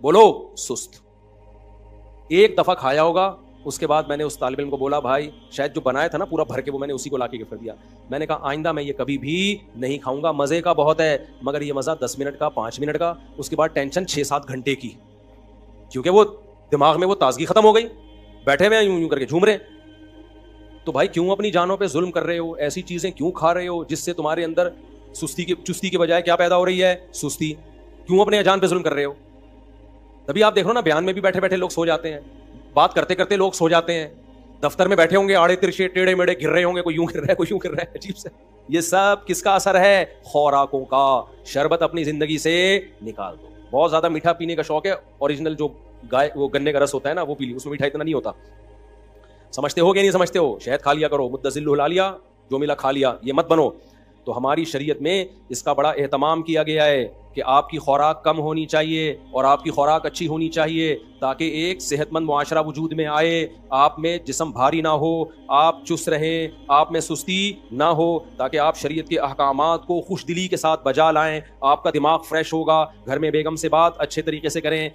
بولو, سست. ایک دفعہ کھایا ہوگا اس کے بعد میں نے اس طالب علم کو بولا بھائی شاید جو بنایا تھا نا پورا بھر کے وہ میں نے اسی کو لا کے گفٹ کر دیا. میں نے کہا آئندہ میں یہ کبھی بھی نہیں کھاؤں گا, مزے کا بہت ہے مگر یہ مزہ 10 منٹ کا 5 منٹ کا, اس کے بعد ٹینشن 6-7 گھنٹے کی, کیونکہ وہ دماغ میں وہ تازگی ختم ہو گئی, بیٹھے ہوئے یوں کر کے جھوم رہے. تو بھائی کیوں اپنی جانوں پہ ظلم کر رہے ہو, ایسی چیزیں کیوں کھا رہے ہو جس سے تمہارے اندر چستی کے بجائے کیا پیدا ہو رہی ہے, سستی. کیوں اپنے جان پہ ظلم کر رہے ہو؟ تبھی آپ دیکھ رہے ہو نا بیان میں بھی بیٹھے بیٹھے لوگ سو جاتے ہیں, بات کرتے کرتے لوگ سو جاتے ہیں, دفتر میں بیٹھے ہوں گے آڑے ترشے ٹیڑے میڑے گر رہے ہوں گے, کوئی یوں گر رہا ہے کوئی یوں گر رہا ہے, عجیب سے. یہ سب کس کا اثر ہے؟ خوراکوں کا. شربت اپنی زندگی سے نکال دو. بہت زیادہ میٹھا پینے کا شوق ہے, اوریجنل جو گائے وہ گنے کا رس ہوتا ہے نا وہ پی لی, اس میں میٹھا اتنا نہیں ہوتا. سمجھتے ہو کہ نہیں سمجھتے ہو؟ شہد کھا لیا کرو, مدذل ہلا لیا, جو ملا کھا لیا, یہ مت بنو. تو ہماری شریعت میں اس کا بڑا اہتمام کیا گیا ہے کہ آپ کی خوراک کم ہونی چاہیے اور آپ کی خوراک اچھی ہونی چاہیے تاکہ ایک صحت مند معاشرہ وجود میں آئے. آپ میں جسم بھاری نہ ہو, آپ چست رہیں, آپ میں سستی نہ ہو, تاکہ آپ شریعت کے احکامات کو خوش دلی کے ساتھ بجا لائیں. آپ کا دماغ فریش ہوگا, گھر میں بیگم سے بات اچھے طریقے سے کریں.